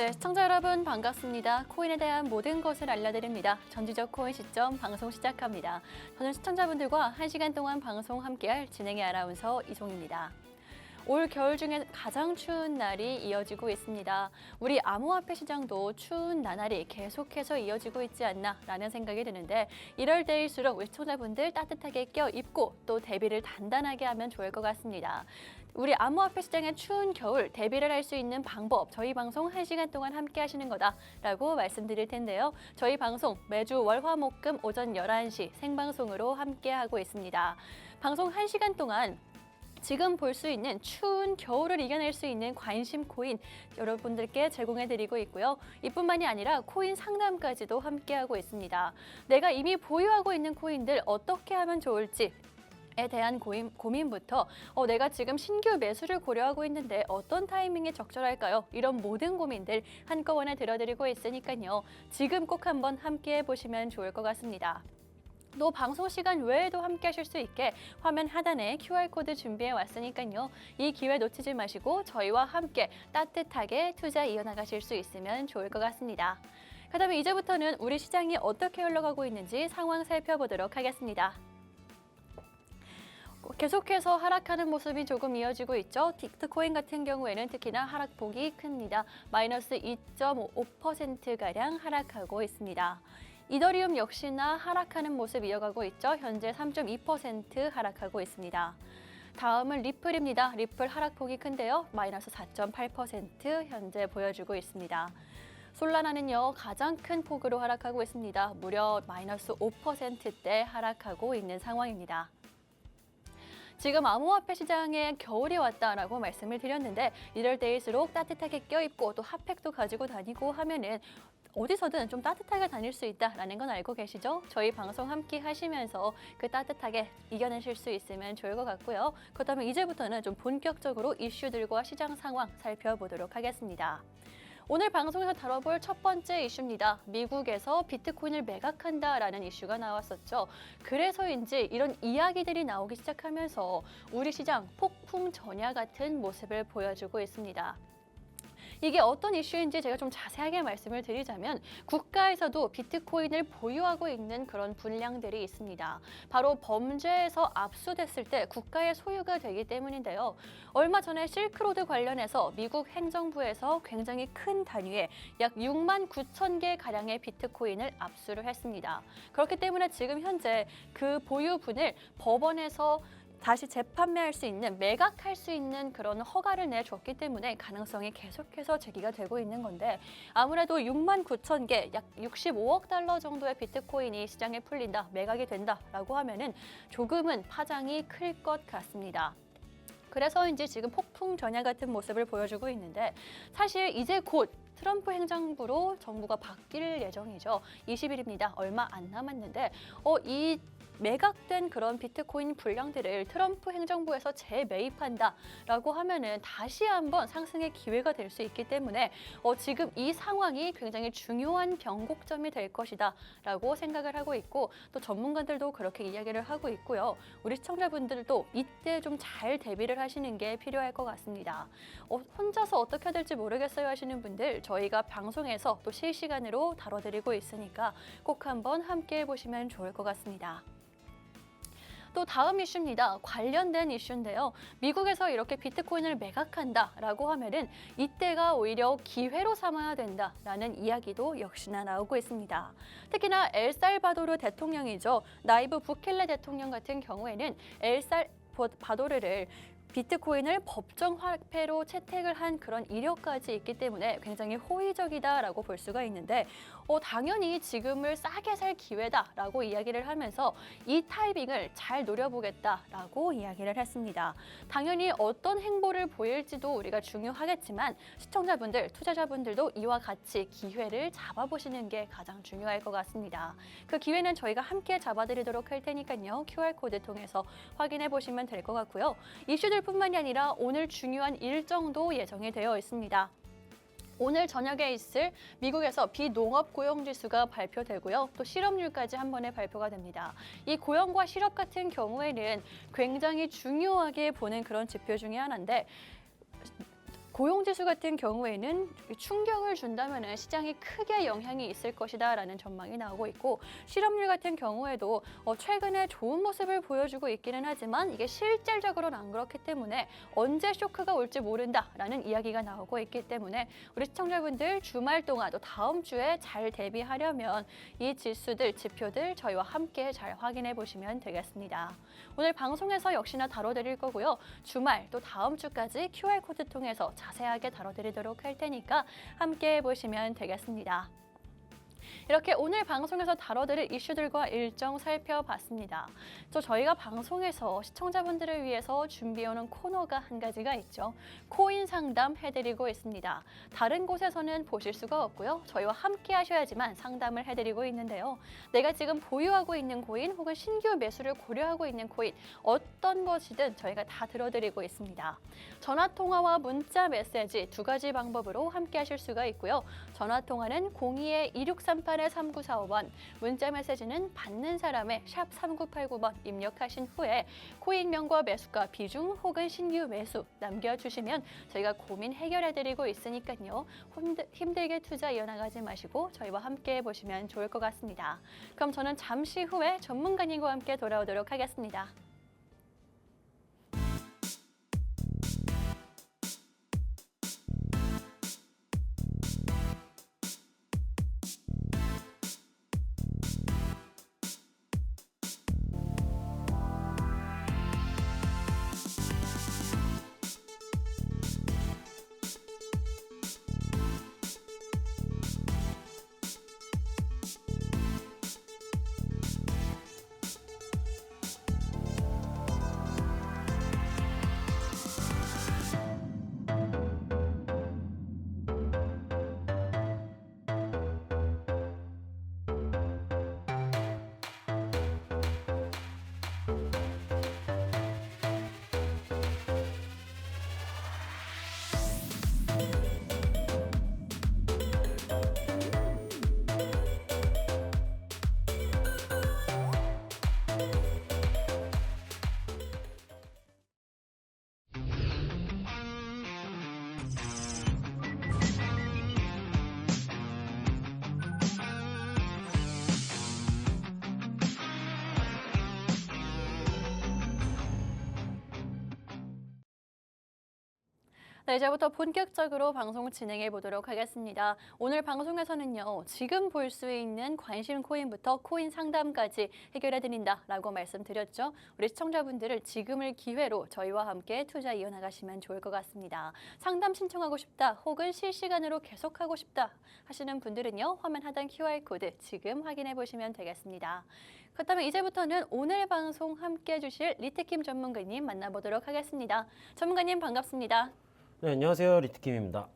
네, 시청자 여러분 반갑습니다. 코인에 대한 모든 것을 알려드립니다. 전지적 코인 시점 방송 시작합니다. 저는 시청자분들과 1시간 동안 방송 함께할 진행의 아나운서 이송입니다. 올 겨울 중에 가장 추운 날이 이어지고 있습니다. 우리 암호화폐 시장도 추운 나날이 계속해서 이어지고 있지 않나라는 생각이 드는데 이럴 때일수록 우리 시청자분들 따뜻하게 껴입고 또 대비를 단단하게 하면 좋을 것 같습니다. 우리 암호화폐 시장의 추운 겨울 대비를 할 수 있는 방법, 저희 방송 1시간 동안 함께 하시는 거다라고 말씀드릴 텐데요. 저희 방송 매주 월, 화, 목, 금 오전 11시 생방송으로 함께하고 있습니다. 방송 1시간 동안 지금 볼 수 있는 추운 겨울을 이겨낼 수 있는 관심 코인 여러분들께 제공해드리고 있고요. 이뿐만이 아니라 코인 상담까지도 함께하고 있습니다. 내가 이미 보유하고 있는 코인들 어떻게 하면 좋을지 에 대한 고민부터 내가 지금 신규 매수를 고려하고 있는데 어떤 타이밍이 적절할까요? 이런 모든 고민들 한꺼번에 들어드리고 있으니까요. 지금 꼭 한번 함께 해보시면 좋을 것 같습니다. 또 방송 시간 외에도 함께 하실 수 있게 화면 하단에 QR코드 준비해 왔으니까요. 이 기회 놓치지 마시고 저희와 함께 따뜻하게 투자 이어나가실 수 있으면 좋을 것 같습니다. 그다음에 이제부터는 우리 시장이 어떻게 흘러가고 있는지 상황 살펴보도록 하겠습니다. 계속해서 하락하는 모습이 조금 이어지고 있죠. 비트코인 같은 경우에는 특히나 하락폭이 큽니다. 마이너스 2.5%가량 하락하고 있습니다. 이더리움 역시나 하락하는 모습 이어가고 있죠. 현재 3.2% 하락하고 있습니다. 다음은 리플입니다. 리플 하락폭이 큰데요. 마이너스 4.8% 현재 보여주고 있습니다. 솔라나는요, 가장 큰 폭으로 하락하고 있습니다. 무려 마이너스 5%대 하락하고 있는 상황입니다. 지금 암호화폐 시장에 겨울이 왔다라고 말씀을 드렸는데 이럴 때일수록 따뜻하게 껴입고 또 핫팩도 가지고 다니고 하면은 어디서든 좀 따뜻하게 다닐 수 있다라는 건 알고 계시죠? 저희 방송 함께 하시면서 그 따뜻하게 이겨내실 수 있으면 좋을 것 같고요. 그렇다면 이제부터는 좀 본격적으로 이슈들과 시장 상황 살펴보도록 하겠습니다. 오늘 방송에서 다뤄볼 첫 번째 이슈입니다. 미국에서 비트코인을 매각한다라는 이슈가 나왔었죠. 그래서인지 이런 이야기들이 나오기 시작하면서 우리 시장 폭풍 전야 같은 모습을 보여주고 있습니다. 이게 어떤 이슈인지 제가 좀 자세하게 말씀을 드리자면 국가에서도 비트코인을 보유하고 있는 그런 분량들이 있습니다. 바로 범죄에서 압수됐을 때 국가의 소유가 되기 때문인데요. 얼마 전에 실크로드 관련해서 미국 행정부에서 굉장히 큰 단위의 약 6만 9천 개 가량의 비트코인을 압수를 했습니다. 그렇기 때문에 지금 현재 그 보유분을 법원에서 다시 재판매할 수 있는, 매각할 수 있는 그런 허가를 내줬기 때문에 가능성이 계속해서 제기가 되고 있는 건데 아무래도 6만 9천 개, 약 65억 달러 정도의 비트코인이 시장에 풀린다, 매각이 된다라고 하면은 조금은 파장이 클 것 같습니다. 그래서인지 지금 폭풍 전야 같은 모습을 보여주고 있는데 사실 이제 곧 트럼프 행정부로 정부가 바뀔 예정이죠. 20일입니다. 얼마 안 남았는데 이 매각된 그런 비트코인 분량들을 트럼프 행정부에서 재매입한다라고 하면은 다시 한번 상승의 기회가 될 수 있기 때문에 지금 이 상황이 굉장히 중요한 변곡점이 될 것이다라고 생각을 하고 있고 또 전문가들도 그렇게 이야기를 하고 있고요. 우리 시청자분들도 이때 좀 잘 대비를 하시는 게 필요할 것 같습니다. 혼자서 어떻게 해야 될지 모르겠어요 하시는 분들 저희가 방송에서 또 실시간으로 다뤄드리고 있으니까 꼭 한번 함께 해보시면 좋을 것 같습니다. 또 다음 이슈입니다. 관련된 이슈인데요. 미국에서 이렇게 비트코인을 매각한다라고 하면은 이때가 오히려 기회로 삼아야 된다라는 이야기도 역시나 나오고 있습니다. 특히나 엘살바도르 대통령이죠. 나이브 부켈레 대통령 같은 경우에는 엘살바도르를 비트코인을 법정 화폐로 채택을 한 그런 이력까지 있기 때문에 굉장히 호의적이다라고 볼 수가 있는데 당연히 지금을 싸게 살 기회다라고 이야기를 하면서 이 타이밍을 잘 노려보겠다라고 이야기를 했습니다. 당연히 어떤 행보를 보일지도 우리가 중요하겠지만 시청자분들, 투자자분들도 이와 같이 기회를 잡아보시는 게 가장 중요할 것 같습니다. 그 기회는 저희가 함께 잡아드리도록 할 테니까요. QR코드 통해서 확인해 보시면 될 것 같고요. 이슈들 뿐만이 아니라 오늘 중요한 일정도 예정이 되어 있습니다. 오늘 저녁에 있을 미국에서 비농업 고용지수가 발표되고요. 또 실업률까지 한 번에 발표가 됩니다. 이 고용과 실업 같은 경우에는 굉장히 중요하게 보는 그런 지표 중에 하나인데 고용지수 같은 경우에는 충격을 준다면 시장에 크게 영향이 있을 것이다라는 전망이 나오고 있고 실업률 같은 경우에도 최근에 좋은 모습을 보여주고 있기는 하지만 이게 실질적으로는 안 그렇기 때문에 언제 쇼크가 올지 모른다라는 이야기가 나오고 있기 때문에 우리 시청자분들 주말 동안 또 다음 주에 잘 대비하려면 이 지수들, 지표들 저희와 함께 잘 확인해 보시면 되겠습니다. 오늘 방송에서 역시나 다뤄드릴 거고요. 주말 또 다음 주까지 QR코드 통해서 자세하게 다뤄드리도록 할 테니까 함께 보시면 되겠습니다. 이렇게 오늘 방송에서 다뤄드릴 이슈들과 일정 살펴봤습니다. 또 저희가 방송에서 시청자분들을 위해서 준비해오는 코너가 한 가지가 있죠. 코인 상담 해드리고 있습니다. 다른 곳에서는 보실 수가 없고요. 저희와 함께 하셔야지만 상담을 해드리고 있는데요. 내가 지금 보유하고 있는 코인 혹은 신규 매수를 고려하고 있는 코인 어떤 것이든 저희가 다 들어드리고 있습니다. 전화통화와 문자 메시지 두 가지 방법으로 함께 하실 수가 있고요. 전화통화는 02-2638-3945번, 문자 메시지는 받는 사람의 샵 3989번 입력하신 후에 코인명과 매수가 비중 혹은 신규 매수 남겨주시면 저희가 고민 해결해드리고 있으니까요. 힘들게 투자 이어나가지 마시고 저희와 함께 해보시면 좋을 것 같습니다. 그럼 저는 잠시 후에 전문가님과 함께 돌아오도록 하겠습니다. 네, 이제부터 본격적으로 방송 진행해 보도록 하겠습니다. 오늘 방송에서는요, 지금 볼 수 있는 관심 코인부터 코인 상담까지 해결해 드린다라고 말씀드렸죠. 우리 시청자분들을 지금을 기회로 저희와 함께 투자 이어나가시면 좋을 것 같습니다. 상담 신청하고 싶다 혹은 실시간으로 계속하고 싶다 하시는 분들은요, 화면 하단 QR코드 지금 확인해 보시면 되겠습니다. 그렇다면 이제부터는 오늘 방송 함께 해주실 리트킴 전문가님 만나보도록 하겠습니다. 전문가님 반갑습니다. 네, 안녕하세요. 리트킴입니다.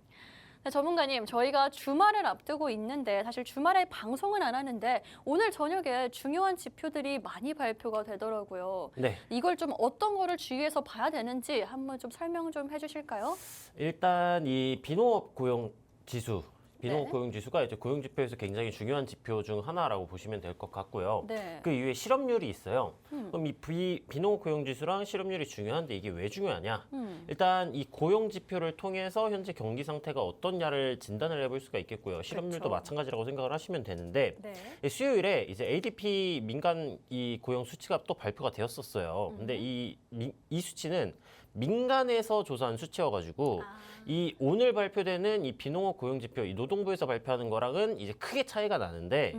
네, 전문가님, 저희가 주말을 앞두고 있는데 사실 주말에 방송은 안 하는데 오늘 저녁에 중요한 지표들이 많이 발표가 되더라고요. 네. 이걸 좀 어떤 거를 주의해서 봐야 되는지 한번 좀 설명 좀 해주실까요? 일단 이 비농업 고용 지수, 비농업 네. 고용 지수가 이제 고용 지표에서 굉장히 중요한 지표 중 하나라고 보시면 될 것 같고요. 네. 그 이후에 실업률이 있어요. 그럼 이 비농업 고용 지수랑 실업률이 중요한데 이게 왜 중요하냐? 일단 이 고용 지표를 통해서 현재 경기 상태가 어떻냐를 진단을 해볼 수가 있겠고요. 실업률도 그렇죠. 마찬가지라고 생각을 하시면 되는데 네. 수요일에 이제 ADP 민간 이 고용 수치가 또 발표가 되었었어요. 근데 이 수치는 민간에서 조사한 수치여가지고 이 오늘 발표되는 이 비농업 고용 지표, 이 노동부에서 발표하는 거랑은 이제 크게 차이가 나는데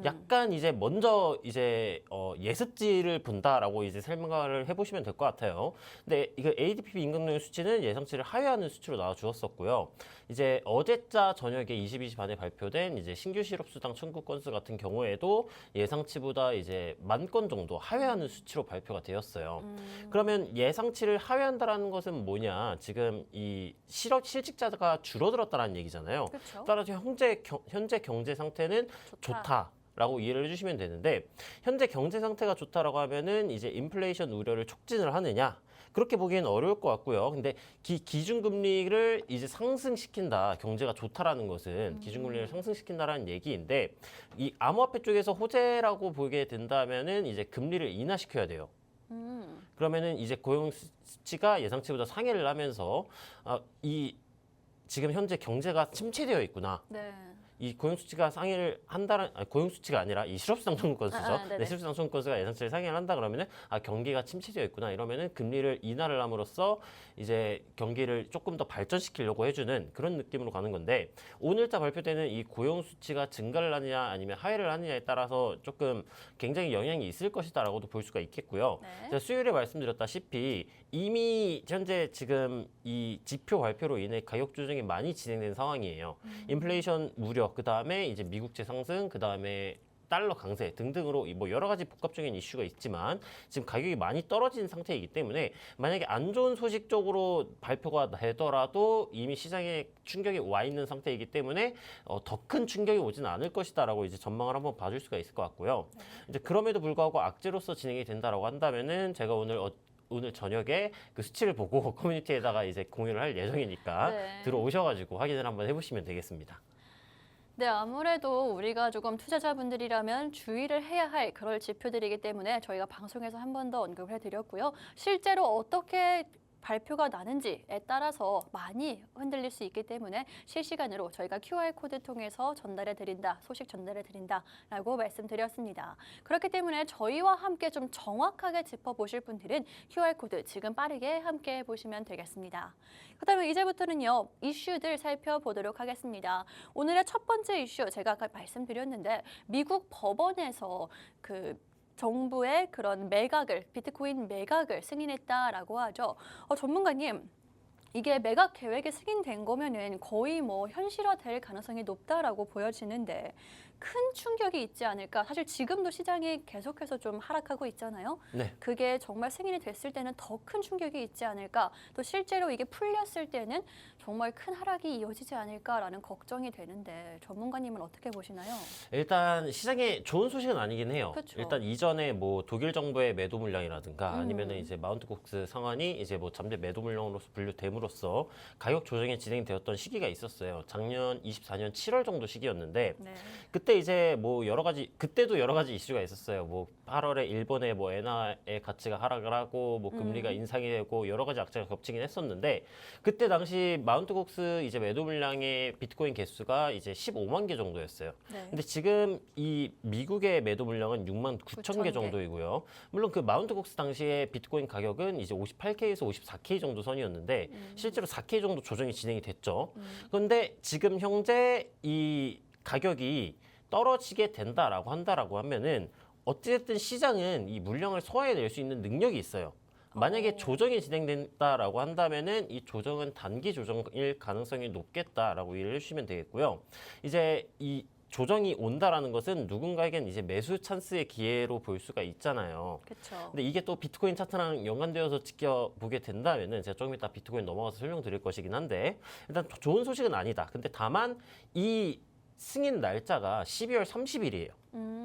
약간 이제 먼저 이제 예습지를 본다라고 이제 설명을 해보시면 될 것 같아요. 근데 이거 ADP 민간고용 수치는 예상치를 하회하는 수치로 나와 주었었고요. 이제 어제자 저녁에 22시 반에 발표된 이제 신규 실업수당 청구 건수 같은 경우에도 예상치보다 이제 10,000건 정도 하회하는 수치로 발표가 되었어요. 그러면 예상치를 하회한다라는 것은 뭐냐? 지금 이 실직자가 줄어들었다는 얘기잖아요. 그렇죠. 따라서 현재 경제 상태는 좋다. 라고 이해를 해주시면 되는데 현재 경제 상태가 좋다라고 하면은 이제 인플레이션 우려를 촉진을 하느냐 그렇게 보기에는 어려울 것 같고요. 근데 기준금리를 이제 상승시킨다, 경제가 좋다라는 것은 기준금리를 상승시킨다라는 얘기인데 이 암호화폐 쪽에서 호재라고 보게 된다면은 이제 금리를 인하시켜야 돼요. 그러면은 이제 고용 수치가 예상치보다 상회를 하면서 이 지금 현재 경제가 침체되어 있구나. 네. 이 고용 수치가 상회를 한다는 고용 수치가 아니라 이 실업수당 청구 건수죠. 네네. 네, 실업수당 청구 건수가 예상치를 상회를 한다 그러면은 경기가 침체되어 있구나 이러면은 금리를 인하를 함으로써 이제 경기를 조금 더 발전시키려고 해주는 그런 느낌으로 가는 건데 오늘자 발표되는 이 고용 수치가 증가를 하느냐 아니면 하회를 하느냐에 따라서 조금 굉장히 영향이 있을 것이다라고도 볼 수가 있겠고요. 네. 제가 수요일에 말씀드렸다시피 이미 현재 지금 이 지표 발표로 인해 가격 조정이 많이 진행된 상황이에요. 인플레이션 우려, 그 다음에 이제 미국채 상승, 그 다음에 달러 강세 등등으로 뭐 여러 가지 복합적인 이슈가 있지만 지금 가격이 많이 떨어진 상태이기 때문에 만약에 안 좋은 소식 쪽으로 발표가 되더라도 이미 시장에 충격이 와 있는 상태이기 때문에 더 큰 충격이 오지는 않을 것이다라고 이제 전망을 한번 봐줄 수가 있을 것 같고요. 이제 그럼에도 불구하고 악재로서 진행이 된다라고 한다면은 제가 오늘 저녁에 그 수치를 보고 커뮤니티에다가 이제 공유를 할 예정이니까 네. 들어오셔가지고 확인을 한번 해보시면 되겠습니다. 네, 아무래도 우리가 조금 투자자분들이라면 주의를 해야 할 그럴 지표들이기 때문에 저희가 방송에서 한 번 더 언급을 해드렸고요. 실제로 어떻게 발표가 나는지에 따라서 많이 흔들릴 수 있기 때문에 실시간으로 저희가 QR코드 통해서 전달해 드린다, 소식 전달해 드린다라고 말씀드렸습니다. 그렇기 때문에 저희와 함께 좀 정확하게 짚어보실 분들은 QR코드 지금 빠르게 함께 보시면 되겠습니다. 그다음에 이제부터는요, 이슈들 살펴보도록 하겠습니다. 오늘의 첫 번째 이슈 제가 아까 말씀드렸는데 미국 법원에서 정부의 그런 비트코인 매각을 승인했다라고 하죠. 전문가님, 이게 매각 계획이 승인된 거면은 거의 뭐 현실화될 가능성이 높다라고 보여지는데 큰 충격이 있지 않을까? 사실 지금도 시장이 계속해서 좀 하락하고 있잖아요. 네. 그게 정말 승인이 됐을 때는 더 큰 충격이 있지 않을까? 또 실제로 이게 풀렸을 때는 정말 큰 하락이 이어지지 않을까라는 걱정이 되는데 전문가님은 어떻게 보시나요? 일단 시장에 좋은 소식은 아니긴 해요. 그쵸. 일단 이전에 뭐 독일 정부의 매도 물량이라든가 아니면은 이제 마운트 곡스 상한이 이제 뭐 잠재 매도 물량으로서 분류됨으로써 가격 조정이 진행되었던 시기가 있었어요. 작년 24년 7월 정도 시기였는데 네. 그때 이제 뭐 그때도 여러 가지 이슈가 있었어요. 뭐 8월에 일본의 뭐 엔화의 가치가 하락을 하고 뭐 금리가 인상이 되고 여러 가지 악재가 겹치긴 했었는데 그때 당시 마운트 곡스 이제 매도 물량의 비트코인 개수가 이제 15만 개 정도였어요. 네. 근데 지금 이 미국의 매도 물량은 6만 9천 개 9,000개. 정도이고요. 물론 그 마운트 곡스 당시에 비트코인 가격은 이제 58K에서 54K 정도 선이었는데 실제로 4K 정도 조정이 진행이 됐죠. 그런데 지금 현재 이 가격이 떨어지게 된다라고 한다라고 하면은 어찌됐든 시장은 이 물량을 소화해낼 수 있는 능력이 있어요. 만약에 조정이 진행된다라고 한다면은 이 조정은 단기 조정일 가능성이 높겠다라고 이해를 해주시면 되겠고요. 이제 이 조정이 온다라는 것은 누군가에겐 이제 매수 찬스의 기회로 볼 수가 있잖아요. 그렇죠. 근데 이게 또 비트코인 차트랑 연관되어서 지켜보게 된다면은 제가 조금 이따 비트코인 넘어가서 설명드릴 것이긴 한데 일단 좋은 소식은 아니다. 근데 다만 이 승인 날짜가 12월 30일이에요.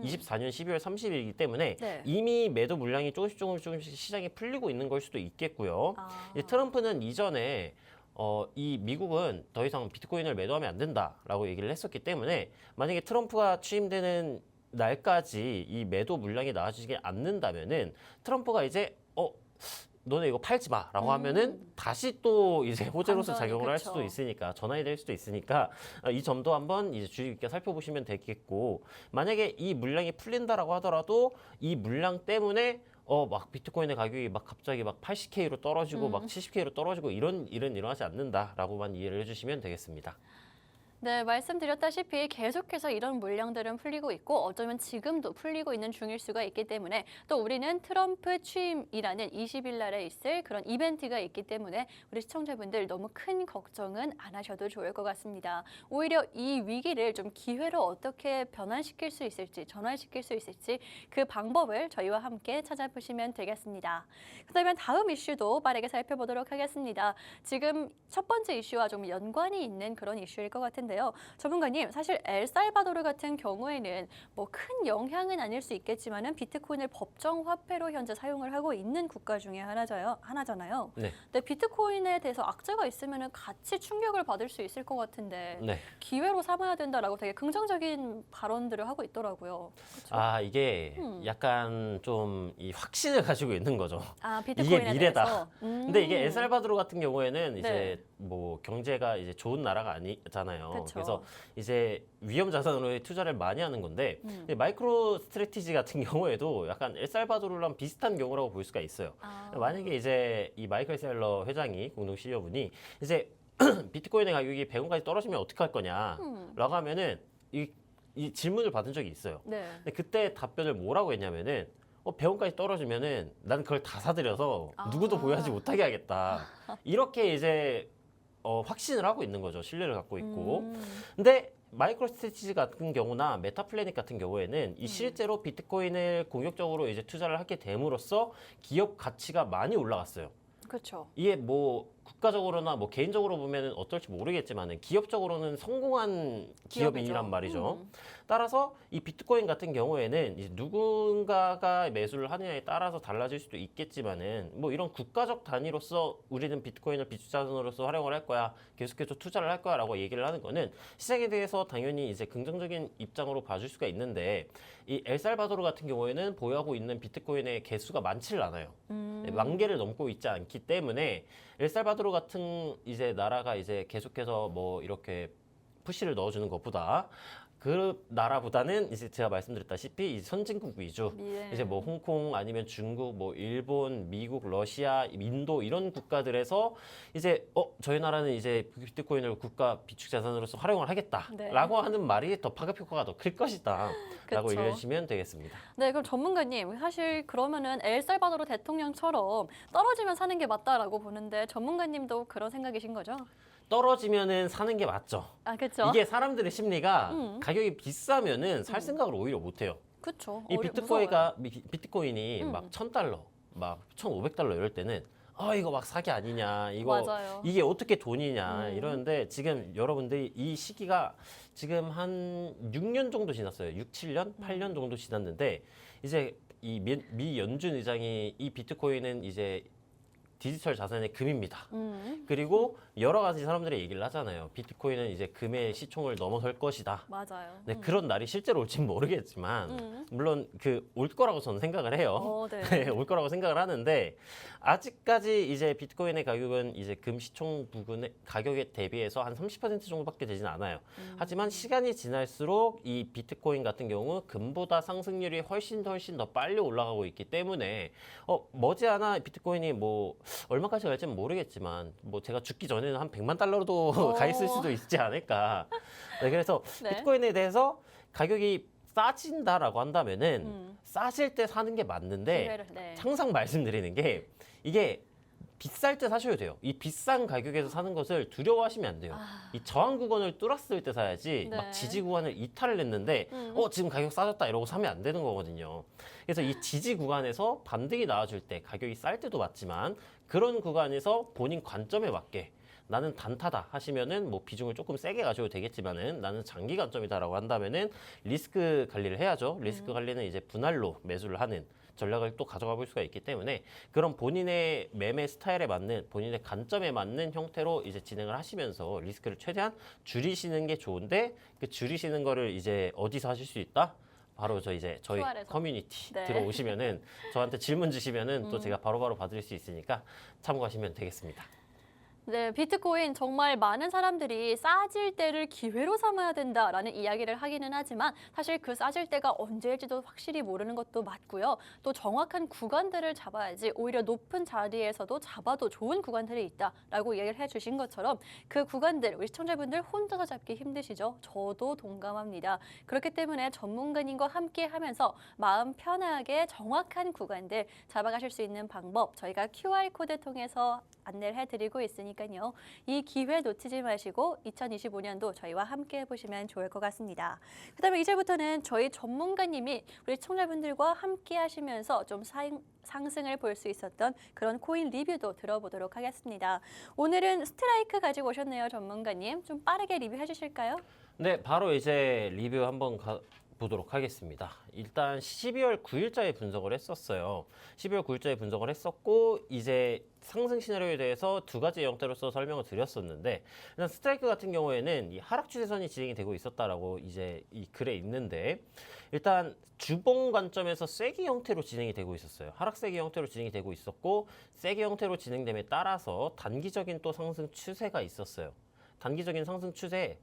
24년 12월 30일이기 때문에 네. 이미 매도 물량이 조금씩 시장에 풀리고 있는 걸 수도 있겠고요. 이제 트럼프는 이전에 이 미국은 더 이상 비트코인을 매도하면 안 된다라고 얘기를 했었기 때문에 만약에 트럼프가 취임되는 날까지 이 매도 물량이 나와주지 않는다면은 트럼프가 이제 너네 이거 팔지 마라고 하면은 다시 또 이제 호재로서 완전히 작용을 할 그쵸. 수도 있으니까 전환이 될 수도 있으니까 이 점도 한번 이제 주의 깊게 살펴보시면 되겠고 만약에 이 물량이 풀린다라고 하더라도 이 물량 때문에 막 비트코인의 가격이 막 갑자기 막 80K로 떨어지고 막 70K로 떨어지고 이런 일은 일어나지 않는다라고만 이해를 해주시면 되겠습니다. 네, 말씀드렸다시피 계속해서 이런 물량들은 풀리고 있고 어쩌면 지금도 풀리고 있는 중일 수가 있기 때문에 또 우리는 트럼프 취임이라는 20일 날에 있을 그런 이벤트가 있기 때문에 우리 시청자분들 너무 큰 걱정은 안 하셔도 좋을 것 같습니다. 오히려 이 위기를 좀 기회로 어떻게 변환시킬 수 있을지, 전환시킬 수 있을지 그 방법을 저희와 함께 찾아보시면 되겠습니다. 그렇다면 다음 이슈도 빠르게 살펴보도록 하겠습니다. 지금 첫 번째 이슈와 좀 연관이 있는 그런 이슈일 것 같은데 전문가님, 사실 엘살바도르 같은 경우에는 뭐 큰 영향은 아닐 수 있겠지만은 비트코인을 법정 화폐로 현재 사용을 하고 있는 국가 중에 하나잖아요. 네. 근데 비트코인에 대해서 악재가 있으면은 같이 충격을 받을 수 있을 것 같은데 네. 기회로 삼아야 된다라고 되게 긍정적인 발언들을 하고 있더라고요. 그렇죠? 이게 약간 좀 이 확신을 가지고 있는 거죠. 비트코인에 이게 미래다. 대해서. 근데 이게 엘살바도르 같은 경우에는 이제 네. 뭐 경제가 이제 좋은 나라가 아니잖아요. 그쵸. 그래서 이제 위험 자산으로 투자를 많이 하는 건데 음. 마이크로 스트래티지 같은 경우에도 약간 엘살바도르랑 비슷한 경우라고 볼 수가 있어요. 아. 만약에 이제 이 마이클 셀러 회장이 공동 CEO분이 이제 비트코인의 가격이 100원까지 떨어지면 어떻게 할 거냐라고 하면은 이 질문을 받은 적이 있어요. 네. 근데 그때 답변을 뭐라고 했냐면은 100원까지 떨어지면은 난 그걸 다 사들여서 누구도 보유하지 못하게 하겠다. 이렇게 이제 확신을 하고 있는 거죠. 신뢰를 갖고 있고. 근데 마이크로 스트래티지 같은 경우나 메타플래닛 같은 경우에는 이 실제로 비트코인을 공격적으로 이제 투자를 하게 됨으로써 기업 가치가 많이 올라갔어요. 그렇죠. 이게 뭐 국가적으로나 뭐 개인적으로 보면은 어떨지 모르겠지만은 기업적으로는 성공한 기업인이란 말이죠. 따라서 이 비트코인 같은 경우에는 이제 누군가가 매수를 하느냐에 따라서 달라질 수도 있겠지만은 뭐 이런 국가적 단위로서 우리는 비트코인을 비축자산으로서 활용을 할 거야, 계속해서 투자를 할 거야라고 얘기를 하는 거는 시장에 대해서 당연히 이제 긍정적인 입장으로 봐줄 수가 있는데 이 엘살바도르 같은 경우에는 보유하고 있는 비트코인의 개수가 많지를 않아요. 만 개를 넘고 있지 않기 때문에 엘살바도르 같은 이제 나라가 이제 계속해서 뭐 이렇게 푸시를 넣어주는 것보다 그 나라보다는 이제 제가 말씀드렸다시피 이 선진국 위주 예. 이제 뭐 홍콩 아니면 중국 뭐 일본 미국 러시아 인도 이런 국가들에서 이제 저희 나라는 이제 비트코인을 국가 비축 자산으로서 활용을 하겠다라고 하는 말이 더 파급 효과가 더 클 것이다라고 그쵸. 이해해 주시면 되겠습니다. 네, 그럼 전문가님, 사실 그러면은 엘살바도르 대통령처럼 떨어지면 사는 게 맞다라고 보는데 전문가님도 그런 생각이신 거죠? 떨어지면은 사는 게 맞죠. 아, 그렇죠. 이게 사람들의 심리가 가격이 비싸면은 살 생각을 오히려 못 해요. 그렇죠. 이 비트코인이 막 $1,000, 막 $1,500 이럴 때는 이거 막 사기 아니냐, 이거 맞아요. 이게 어떻게 돈이냐 이러는데 지금 여러분들이 이 시기가 지금 한 6년 정도 지났어요. 6, 7년, 8년 정도 지났는데 이제 이 미 연준 의장이 이 비트코인은 이제 디지털 자산의 금입니다. 그리고 여러 가지 사람들이 얘기를 하잖아요. 비트코인은 이제 금의 시총을 넘어설 것이다. 맞아요. 네, 그런 날이 실제로 올지는 모르겠지만 물론 올 거라고 저는 생각을 해요. 네. 네, 올 거라고 생각을 하는데 아직까지 이제 비트코인의 가격은 이제 금 시총 부근의 가격에 대비해서 한 30% 정도밖에 되진 않아요. 하지만 시간이 지날수록 이 비트코인 같은 경우 금보다 상승률이 훨씬 더 빨리 올라가고 있기 때문에 머지않아 비트코인이 뭐 얼마까지 갈지는 모르겠지만 뭐 제가 죽기 전에는 한 100만 달러로도 가 있을 수도 있지 않을까. 네, 그래서 네. 비트코인에 대해서 가격이 싸진다라고 한다면은 싸질 때 사는 게 맞는데 기회를, 네. 항상 말씀드리는 게 이게 비쌀 때 사셔야 돼요. 이 비싼 가격에서 사는 것을 두려워하시면 안 돼요. 이 저항 구간을 뚫었을 때 사야지 네. 막 지지 구간을 이탈을 했는데 지금 가격 싸졌다 이러고 사면 안 되는 거거든요. 그래서 이 지지 구간에서 반등이 나와줄 때 가격이 쌀 때도 맞지만 그런 구간에서 본인 관점에 맞게 나는 단타다 하시면은 뭐 비중을 조금 세게 가셔도 되겠지만은 나는 장기 관점이다라고 한다면은 리스크 관리를 해야죠. 리스크 관리는 이제 분할로 매수를 하는 전략을 또 가져가 볼 수가 있기 때문에 그런 본인의 매매 스타일에 맞는 본인의 관점에 맞는 형태로 이제 진행을 하시면서 리스크를 최대한 줄이시는 게 좋은데 그 줄이시는 거를 이제 어디서 하실 수 있다? 바로 저희 QR에서. 커뮤니티 네. 들어오시면은 저한테 질문 주시면은 또 제가 바로바로 받을 수 있으니까 참고하시면 되겠습니다. 네, 비트코인 정말 많은 사람들이 싸질 때를 기회로 삼아야 된다라는 이야기를 하기는 하지만 사실 그 싸질 때가 언제일지도 확실히 모르는 것도 맞고요. 또 정확한 구간들을 잡아야지 오히려 높은 자리에서도 잡아도 좋은 구간들이 있다라고 이야기를 해주신 것처럼 그 구간들 우리 시청자분들 혼자서 잡기 힘드시죠? 저도 동감합니다. 그렇기 때문에 전문가님과 함께 하면서 마음 편하게 정확한 구간들 잡아가실 수 있는 방법 저희가 QR코드 통해서 안내를 해드리고 있으니까요. 이 기회 놓치지 마시고 2025년도 저희와 함께 해보시면 좋을 것 같습니다. 그다음에 이제부터는 저희 전문가님이 우리 시청자분들과 함께 하시면서 좀 상승을 볼 수 있었던 그런 코인 리뷰도 들어보도록 하겠습니다. 오늘은 스트라이크 가지고 오셨네요, 전문가님. 좀 빠르게 리뷰해 주실까요? 네, 바로 이제 리뷰 한번 보도록 하겠습니다. 일단 12월 9일자에 분석을 했었어요. 12월 9일자에 분석을 했었고 이제 상승 시나리오에 대해서 두 가지 형태로서 설명을 드렸었는데 일단 스트라이크 같은 경우에는 이 하락 추세선이 진행이 되고 있었다라고 이제 이 글에 있는데 일단 주봉 관점에서 쐐기 형태로 진행이 되고 있었어요. 하락 쐐기 형태로 진행이 되고 있었고 쐐기 형태로 진행됨에 따라서 단기적인 또 상승 추세가 있었어요. 단기적인 상승 추세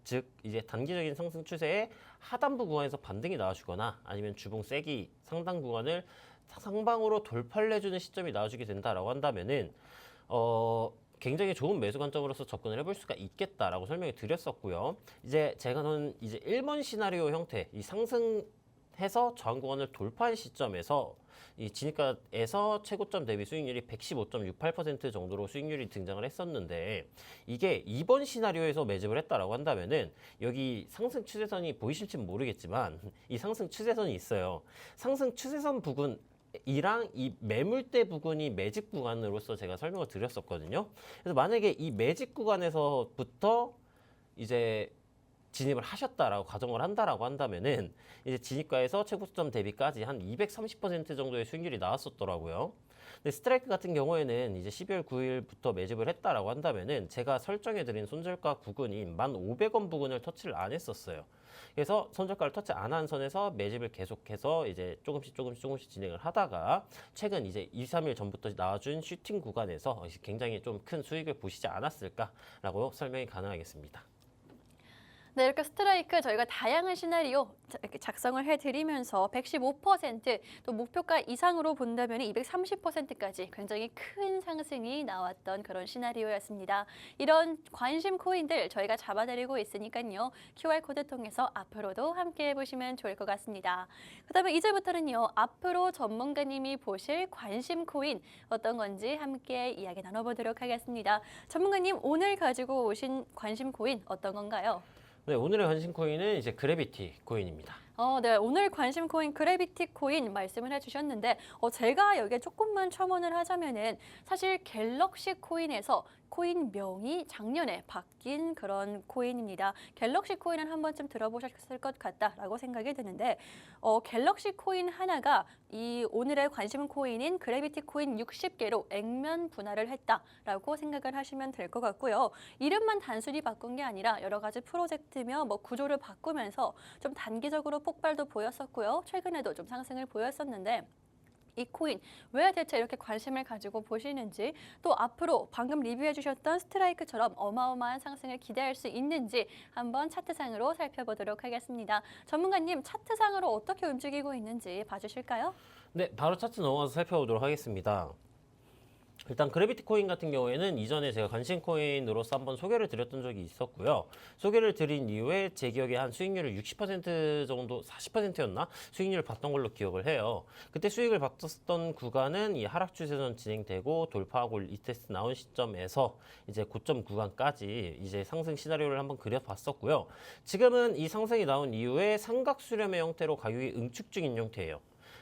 즉 이제 단기적인 상승 추세에 하단부 구간에서 반등이 나와주거나 아니면 주봉 쐐기 상단 구간을 상방으로 돌파를 해주는 시점이 나와주게 된다라고 한다면은 굉장히 좋은 매수 관점으로서 접근을 해볼 수가 있겠다라고 설명을 드렸었고요. 이제 제가는 이제 1번 시나리오 형태 이 상승해서 저항 구간을 돌파한 시점에서 이 진입가에서 최고점 대비 수익률이 115.68% 정도로 수익률이 등장을 했었는데 이게 2번 시나리오에서 매집을 했다라고 한다면은 여기 상승 추세선이 보이실지는 모르겠지만 이 상승 추세선이 있어요. 상승 추세선 부근 이랑 이 매물대 부근이 매집 구간으로서 제가 설명을 드렸었거든요. 그래서 만약에 이 매집 구간에서부터 이제 진입을 하셨다라고 가정을 한다라고 한다면은 이제 진입가에서 최고점 대비까지 한 230% 정도의 수익률이 나왔었더라고요. 근데 스트라이크 같은 경우에는 이제 12월 9일부터 매집을 했다라고 한다면은 제가 설정해드린 손절가 구근인 1,500원 부근을 터치를 안 했었어요. 그래서 손절가를 터치 안 한 선에서 매집을 계속해서 이제 조금씩 진행을 하다가 최근 이제 2, 3일 전부터 나와준 슈팅 구간에서 굉장히 좀 큰 수익을 보시지 않았을까라고 설명이 가능하겠습니다. 네, 이렇게 스트라이크 저희가 다양한 시나리오 이렇게 작성을 해드리면서 115%, 또 목표가 이상으로 본다면 230%까지 굉장히 큰 상승이 나왔던 그런 시나리오였습니다. 이런 관심 코인들 저희가 잡아드리고 있으니까요. QR코드 통해서 앞으로도 함께 해보시면 좋을 것 같습니다. 그다음에 이제부터는요. 앞으로 전문가님이 보실 관심 코인 어떤 건지 함께 이야기 나눠보도록 하겠습니다. 전문가님 오늘 가지고 오신 관심 코인 어떤 건가요? 네, 오늘의 관심 코인은 이제 그래비티 코인입니다. 네, 오늘 관심 코인 그래비티 코인 말씀을 해주셨는데 제가 여기에 조금만 첨언을 하자면은 사실 갤럭시 코인에서 코인명이 작년에 바뀐 그런 코인입니다. 갤럭시 코인은 한 번쯤 들어보셨을 것 같다라고 생각이 드는데 갤럭시 코인 하나가 이 오늘의 관심 코인인 그래비티 코인 60개로 액면 분할을 했다라고 생각을 하시면 될 것 같고요. 이름만 단순히 바꾼 게 아니라 여러 가지 프로젝트며 뭐 구조를 바꾸면서 좀 단기적으로 폭발도 보였었고요. 최근에도 좀 상승을 보였었는데 이 코인 왜 대체 이렇게 관심을 가지고 보시는지 또 앞으로 방금 리뷰해 주셨던 스트라이크처럼 어마어마한 상승을 기대할 수 있는지 한번 차트상으로 살펴보도록 하겠습니다. 전문가님 차트상으로 어떻게 움직이고 있는지 봐주실까요? 네, 바로 차트 넘어가서 살펴보도록 하겠습니다. 일단 그래비티 코인 같은 경우에는 이전에 제가 관심 코인으로서 한번 소개를 드렸던 적이 있었고요. 소개를 드린 이후에 제 기억에 한 수익률을 60% 정도, 40%였나? 수익률을 봤던 걸로 기억을 해요. 그때 수익을 봤었던 구간은 이 하락 추세선 진행되고 돌파하고 리테스트 나온 시점에서 이제 고점 구간까지 이제 상승 시나리오를 한번 그려봤었고요. 지금은 이 상승이 나온 이후에 삼각 수렴의 형태로 가격이 응축 중인 형태예요.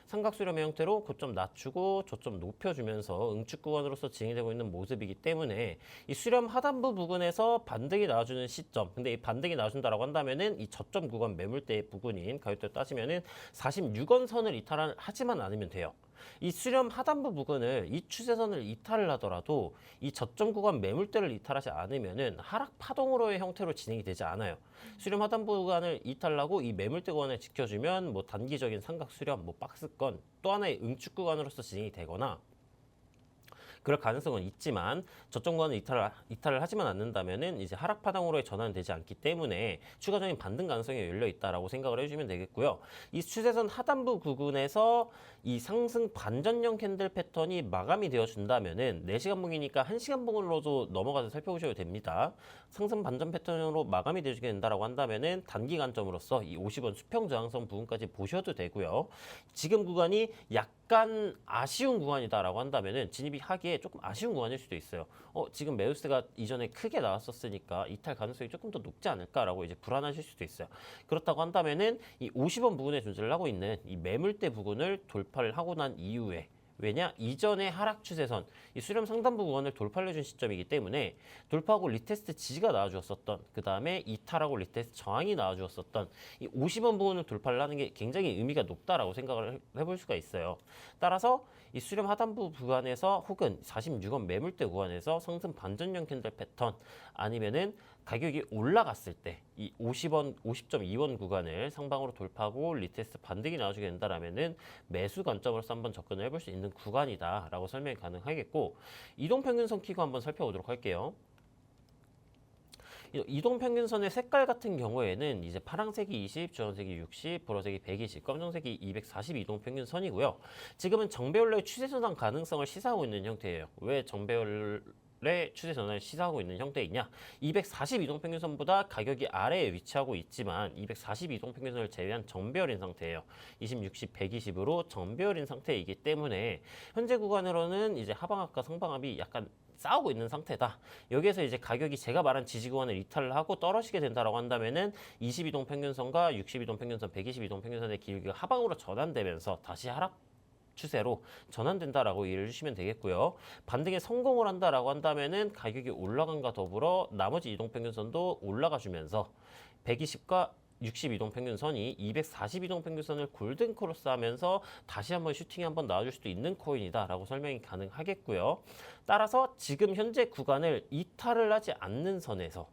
삼각수렴의 형태로 고점 낮추고 저점 높여주면서 응축 구간으로서 진행되고 있는 모습이기 때문에 이 수렴 하단부 부근에서 반등이 나와주는 시점, 근데 이 반등이 나와준다라고 한다면은 이 저점 구간 매물대 부근인 가격대로 따지면은 46원 선을 이탈하지만 않으면 돼요. 이 수렴 하단부 부근을 이 추세선을 이탈을 하더라도 이 저점 구간 매물대를 이탈하지 않으면은 하락 파동으로의 형태로 진행이 되지 않아요. 수렴 하단부 구간을 이탈하고 이 매물대 구간을 지켜주면 뭐 단기적인 삼각 수렴, 뭐 박스권 또 하나의 응축 구간으로서 진행이 되거나 그럴 가능성은 있지만 저점 구간을 이탈을 하지만 않는다면은 이제 하락 파동으로의 전환이 되지 않기 때문에 추가적인 반등 가능성이 열려 있다라고 생각을 해주시면 되겠고요. 이 추세선 하단부 부근에서 이 상승 반전형 캔들 패턴이 마감이 되어 준다면은 4시간 봉이니까 1시간 봉으로도 넘어가서 살펴보셔도 됩니다. 상승 반전 패턴으로 마감이 되어주게 된다라고 한다면은 단기 관점으로서 이 50원 수평 저항선 부분까지 보셔도 되고요. 지금 구간이 약간 아쉬운 구간이다라고 한다면은 진입이 하기에 조금 아쉬운 구간일 수도 있어요. 지금 매수세가 이전에 크게 나왔었으니까 이탈 가능성이 조금 더 높지 않을까라고 이제 불안하실 수도 있어요. 그렇다고 한다면은 이 50원 부근에 존재를 하고 있는 이 매물대 부근을 돌파를 하고 난 이후에 왜냐? 이전의 하락 추세선, 이 수렴 상단부 구간을 돌파를 해준 시점이기 때문에 돌파하고 리테스트 지지가 나와주었었던, 그 다음에 이탈하고 리테스트 저항이 나와주었었던 이 50원 부분을 돌파를 하는 게 굉장히 의미가 높다라고 생각을 해볼 수가 있어요. 따라서 이 수렴 하단부 구간에서 혹은 46원 매물대 구간에서 상승 반전형 캔들 패턴, 아니면은 가격이 올라갔을 때 이 50원, 50.2원 구간을 상방으로 돌파하고 리테스트 반등이 나와주게 된다라면은 매수 관점으로서 한번 접근을 해볼 수 있는 구간이다라고 설명이 가능하겠고, 이동평균선 키고 한번 살펴보도록 할게요. 이동평균선의 색깔 같은 경우에는 이제 파란색이 20, 주황색이 60, 보라색이 120, 검정색이 240 이동평균선이고요. 지금은 정배열의 추세전환 가능성을 시사하고 있는 형태예요. 왜 정배열의 추세전환을 시사하고 있는 형태이냐? 240 이동평균선보다 가격이 아래에 위치하고 있지만 240 이동평균선을 제외한 정배열인 상태예요. 20, 60, 120으로 정배열인 상태이기 때문에 현재 구간으로는 이제 하방압과 상방압이 약간 싸우고 있는 상태다. 여기에서 이제 가격이 제가 말한 지지 구간을 이탈을 하고 떨어지게 된다라고 한다면은 22동 평균선과 62동 평균선, 122동 평균선의 길이가 하방으로 전환되면서 다시 하락 추세로 전환된다라고 이해를 해주시면 되겠고요. 반등에 성공을 한다라고 한다면은 가격이 올라간과 더불어 나머지 이동평균선도 올라가주면서 120과 62동 평균선이 242동 평균선을 골든 크로스 하면서 다시 한번 슈팅이 한번 나와줄 수도 있는 코인이다라고 설명이 가능하겠고요. 따라서 지금 현재 구간을 이탈을 하지 않는 선에서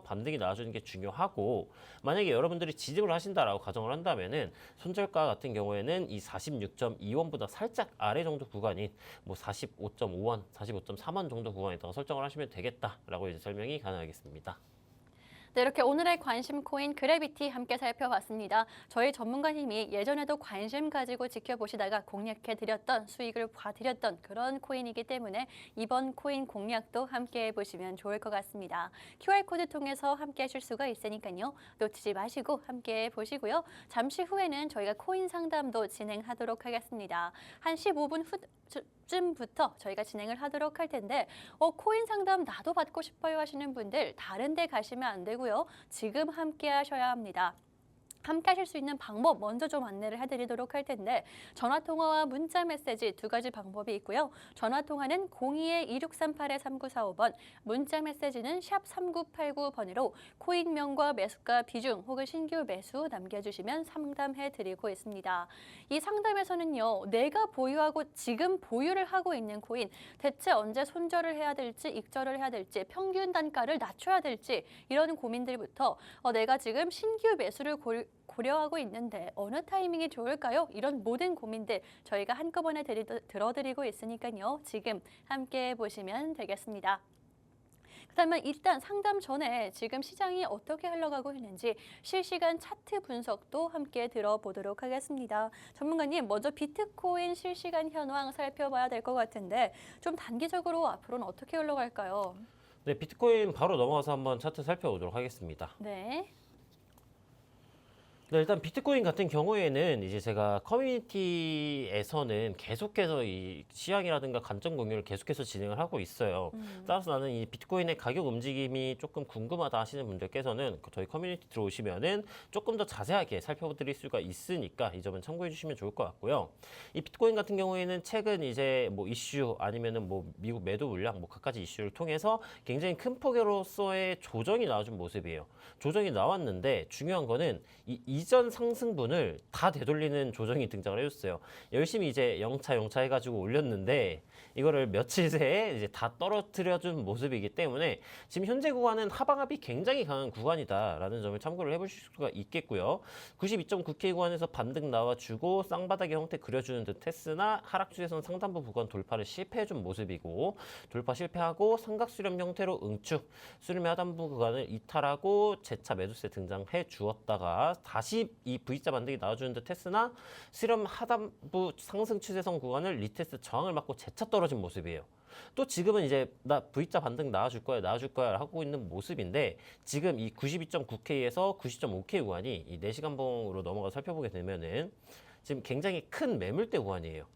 반등이 나와주는 게 중요하고, 만약에 여러분들이 지집을 하신다라고 가정을 한다면은 손절가 같은 경우에는 이 46.2원보다 살짝 아래 정도 구간인 뭐 45.5원, 45.3원 정도 구간에다가 설정을 하시면 되겠다라고 이제 설명이 가능하겠습니다. 네, 이렇게 오늘의 관심 코인 그래비티 함께 살펴봤습니다. 저희 전문가님이 예전에도 관심 가지고 지켜보시다가 공략해드렸던, 수익을 봐드렸던 그런 코인이기 때문에 이번 코인 공략도 함께 해보시면 좋을 것 같습니다. QR코드 통해서 함께 하실 수가 있으니까요. 놓치지 마시고 함께 보시고요. 잠시 후에는 저희가 코인 상담도 진행하도록 하겠습니다. 한 15분 쯤부터 저희가 진행을 하도록 할 텐데 코인 상담 나도 받고 싶어요 하시는 분들 다른 데 가시면 안 되고요. 지금 함께 하셔야 합니다. 함께 하실 수 있는 방법 먼저 좀 안내를 해드리도록 할 텐데, 전화통화와 문자 메시지 두 가지 방법이 있고요. 전화통화는 02-2638-3945번, 문자 메시지는 샵 3989번으로 코인명과 매수가 비중 혹은 신규 매수 남겨주시면 상담해드리고 있습니다. 이 상담에서는요, 내가 보유하고 지금 보유를 하고 있는 코인, 대체 언제 손절을 해야 될지, 익절을 해야 될지, 평균 단가를 낮춰야 될지 이런 고민들부터 내가 지금 신규 매수를 고려하고 있는데 어느 타이밍이 좋을까요? 이런 모든 고민들 저희가 한꺼번에 들어드리고 있으니까요. 지금 함께 보시면 되겠습니다. 그렇다면 일단 상담 전에 지금 시장이 어떻게 흘러가고 있는지 실시간 차트 분석도 함께 들어보도록 하겠습니다. 전문가님, 먼저 비트코인 실시간 현황 살펴봐야 될 것 같은데 좀 단기적으로 앞으로는 어떻게 흘러갈까요? 네, 비트코인 바로 넘어가서 한번 차트 살펴보도록 하겠습니다. 네. 네, 일단 비트코인 같은 경우에는 이제 제가 커뮤니티에서는 계속해서 이 시황이라든가 관점 공유를 계속해서 진행을 하고 있어요. 따라서 나는 이 비트코인의 가격 움직임이 조금 궁금하다 하시는 분들께서는 저희 커뮤니티 들어오시면은 조금 더 자세하게 살펴드릴 수가 있으니까 이 점은 참고해 주시면 좋을 것 같고요. 이 비트코인 같은 경우에는 최근 이제 뭐 이슈 아니면은 뭐 미국 매도 물량 뭐 각가지 이슈를 통해서 굉장히 큰 폭으로서의 조정이 나와준 모습이에요. 조정이 나왔는데 중요한 거는 이전 상승분을 다 되돌리는 조정이 등장을 해줬어요. 열심히 이제 영차 해가지고 올렸는데 이거를 며칠 새에 이제 다 떨어뜨려준 모습이기 때문에 지금 현재 구간은 하방압이 굉장히 강한 구간이다라는 점을 참고를 해보실 수가 있겠고요. 92.9K 구간에서 반등 나와주고 쌍바닥의 형태 그려주는 듯 했으나 하락 추세선 상단부 구간 돌파를 실패해준 모습이고, 돌파 실패하고 삼각 수렴 형태로 응축, 수렴의 하단부 구간을 이탈하고 재차 매도세 등장해 주었다가 다시 이 V자 반등이 나와주는 듯 했으나 수렴 하단부 상승 추세선 구간을 리테스트 저항을 맞고 재차 떨어진 모습이에요. 또 지금은 이제 나 V자 반등 나와줄 거야 하고 있는 모습인데, 지금 이 92.9K에서 90.5K 구간이 이 4시간봉으로 넘어가 살펴보게 되면은 지금 굉장히 큰 매물대 구간이에요.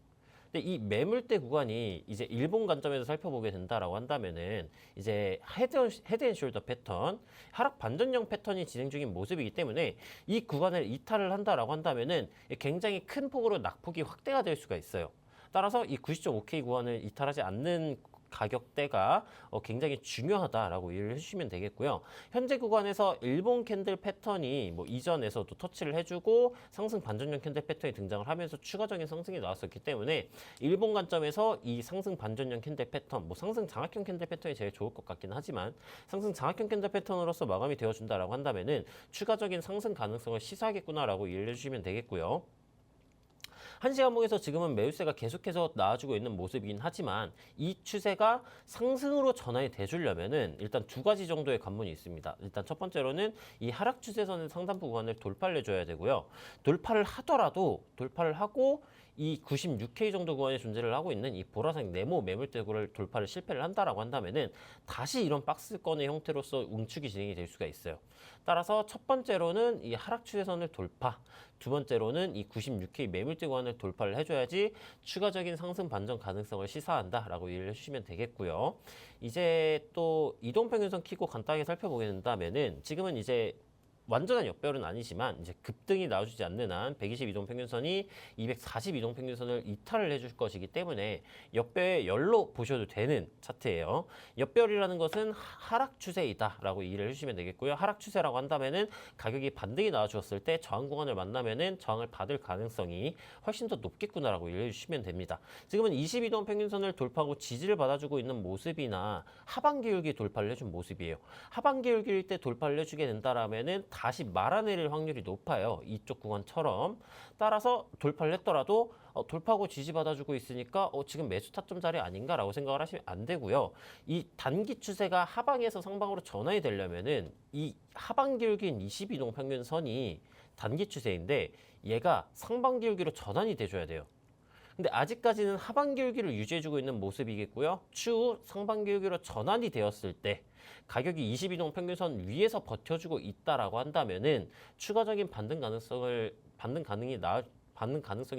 근데 이 매물대 구간이 이제 일본 관점에서 살펴보게 된다라고 한다면은 이제 헤드앤숄더 패턴, 하락 반전형 패턴이 진행 중인 모습이기 때문에 이 구간을 이탈을 한다라고 한다면은 굉장히 큰 폭으로 낙폭이 확대가 될 수가 있어요. 따라서 이 90.5K 구간을 이탈하지 않는 가격대가 굉장히 중요하다라고 이해를 해주시면 되겠고요. 현재 구간에서 일본 캔들 패턴이 뭐 이전에서도 터치를 해주고 상승 반전형 캔들 패턴이 등장을 하면서 추가적인 상승이 나왔었기 때문에 일본 관점에서 이 상승 반전형 캔들 패턴, 뭐 상승 장악형 캔들 패턴이 제일 좋을 것 같긴 하지만 상승 장악형 캔들 패턴으로서 마감이 되어준다라고 한다면은 추가적인 상승 가능성을 시사하겠구나라고 이해를 해주시면 되겠고요. 한시간봉에서 지금은 매수세가 계속해서 나와주고 있는 모습이긴 하지만 이 추세가 상승으로 전환이 돼주려면은 일단 두 가지 정도의 관문이 있습니다. 일단 첫 번째로는 이 하락 추세선의 상단부 구간을 돌파를 해줘야 되고요. 돌파를 하더라도 돌파를 하고 이 96K 정도 구간에 존재를 하고 있는 이 보라색 네모 매물대구를 돌파를 실패를 한다라고 한다면은 다시 이런 박스권의 형태로서 응축이 진행이 될 수가 있어요. 따라서 첫 번째로는 이 하락 추세선을 돌파, 두 번째로는 이 96K 매물대 구간을 돌파를 해줘야지 추가적인 상승 반전 가능성을 시사한다라고 이해를 해주시면 되겠고요. 이제 또 이동평균선 키고 간단하게 살펴보게 된다면은 지금은 이제 완전한 역별은 아니지만 이제 급등이 나와주지 않는 한 120 이동평균선이 240 이동평균선을 이탈을 해줄 것이기 때문에 역별의 열로 보셔도 되는 차트예요. 역별이라는 것은 하락 추세이다라고 이해를 해주시면 되겠고요. 하락 추세라고 한다면은 가격이 반등이 나와주었을 때 저항 구간을 만나면은 저항을 받을 가능성이 훨씬 더 높겠구나라고 이해해 주시면 됩니다. 지금은 20 이동평균선을 돌파하고 지지를 받아주고 있는 모습이나 하반기 일기 돌파를 해준 모습이에요. 하반기 일기일 때 돌파를 해주게 된다라면은 다시 말아내릴 확률이 높아요. 이쪽 구간처럼. 따라서 돌파를 했더라도 돌파하고 지지받아주고 있으니까 지금 매수 타점 자리 아닌가라고 생각을 하시면 안 되고요. 이 단기 추세가 하방에서 상방으로 전환이 되려면은 이 하반기일기인 22동 평균선이 단기 추세인데 얘가 상반기일기로 전환이 돼줘야 돼요. 근데 아직까지는 하반기일기를 유지해주고 있는 모습이겠고요. 추후 상반기일기로 전환이 되었을 때 가격이 22동 평균선 위에서 버텨주고 있다라고 한다면은 추가적인 반등 가능성이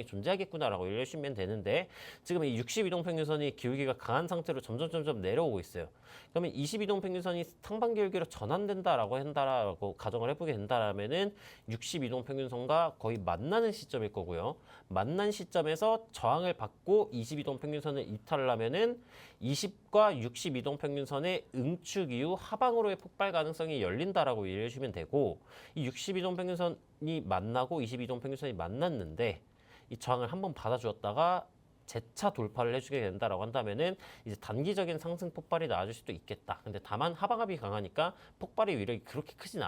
존재하겠구나라고 이해하시면 되는데 지금 이 62동 평균선이 기울기가 강한 상태로 점점 내려오고 있어요. 그러면 22동 평균선이 상반 기울기로 전환된다라고 가정을 해보게 된다라면은 62동 평균선과 거의 만나는 시점일 거고요. 만난 시점에서 저항을 받고 22동 평균선을 이탈을 하면은 20과 62동 평균선의 응축 이후 하방으로의 폭발 가능성이 열린다라고 이해해 주시면 되고 이 62동 평균선이 만나고 22동 평균선이 만났는데 이 저항을 한번 받아주었다가 재차 돌파를 해주게 된다라고 한다면은 이제 단기적인 상승 폭발이 나와줄 수도 있겠다. 근데 다만 하방압이 강하니까 폭발의 위력이 그렇게 크진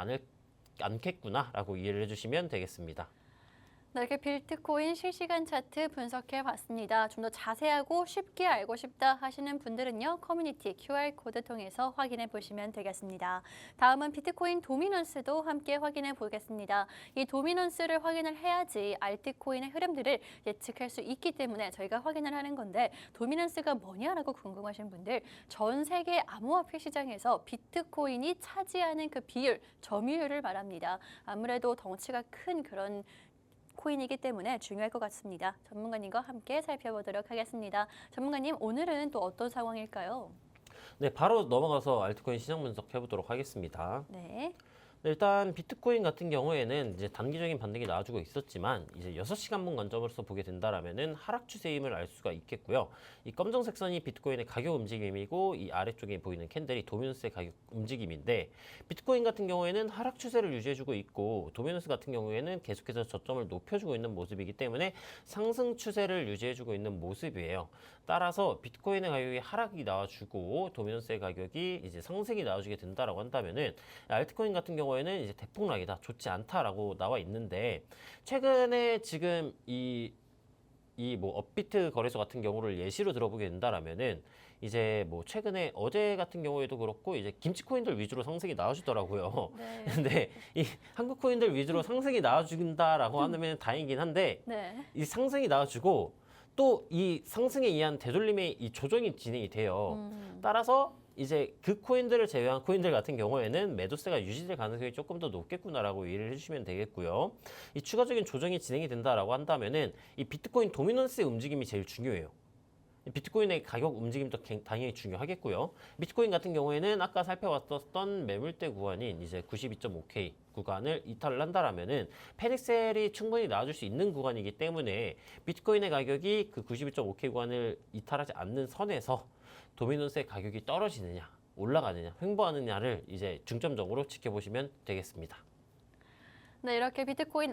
않겠구나라고 이해를 해주시면 되겠습니다. 네, 이렇게 비트코인 실시간 차트 분석해 봤습니다. 좀 더 자세하고 쉽게 알고 싶다 하시는 분들은요, 커뮤니티 QR코드 통해서 확인해 보시면 되겠습니다. 다음은 비트코인 도미넌스도 함께 확인해 보겠습니다. 이 도미넌스를 확인을 해야지 알트코인의 흐름들을 예측할 수 있기 때문에 저희가 확인을 하는 건데, 도미넌스가 뭐냐라고 궁금하신 분들, 전 세계 암호화폐 시장에서 비트코인이 차지하는 그 비율, 점유율을 말합니다. 아무래도 덩치가 큰 그런 코인이기 때문에 중요할 것 같습니다. 전문가님과 함께 살펴보도록 하겠습니다. 전문가님, 오늘은 또 어떤 상황일까요? 네, 바로 넘어가서 알트코인 시장 분석해 보도록 하겠습니다. 네. 일단 비트코인 같은 경우에는 이제 단기적인 반등이 나와주고 있었지만 이제 6시간분 관점으로서 보게 된다라면은 하락 추세임을 알 수가 있겠고요. 이 검정색 선이 비트코인의 가격 움직임이고 이 아래쪽에 보이는 캔들이 도미넌스의 가격 움직임인데 비트코인 같은 경우에는 하락 추세를 유지해주고 있고 도미넌스 같은 경우에는 계속해서 저점을 높여주고 있는 모습이기 때문에 상승 추세를 유지해주고 있는 모습이에요. 따라서 비트코인의 가격이 하락이 나와주고 도미넌스의 가격이 이제 상승이 나와주게 된다라고 한다면은 알트코인 같은 경우에는 이제 대폭락이다, 좋지 않다라고 나와 있는데 최근에 지금 이 뭐 업비트 거래소 같은 경우를 예시로 들어보게 된다라면은 이제 뭐 최근에 어제 같은 경우에도 그렇고 이제 김치 코인들 위주로 상승이 나와주더라고요. 네. 근데 이 한국 코인들 위주로 상승이 나와준다라고 하면 다행이긴 한데 네. 이 상승이 나와주고 또 이 상승에 의한 되돌림의 이 조정이 진행이 돼요. 따라서 이제 그 코인들을 제외한 코인들 같은 경우에는 매도세가 유지될 가능성이 조금 더 높겠구나라고 이해를 해주시면 되겠고요. 이 추가적인 조정이 진행이 된다라고 한다면은 이 비트코인 도미넌스의 움직임이 제일 중요해요. 비트코인의 가격 움직임도 당연히 중요하겠고요. 비트코인 같은 경우에는 아까 살펴봤던 매물대 구간인 이제 92.5K 구간을 이탈을 한다라면은 패닉셀이 충분히 나와줄 수 있는 구간이기 때문에 비트코인의 가격이 그 92.5K 구간을 이탈하지 않는 선에서 도미넌스의 가격이 떨어지느냐, 올라가느냐, 횡보하느냐를 이제 중점적으로 지켜보시면 되겠습니다. 네, 이렇게 비트코인,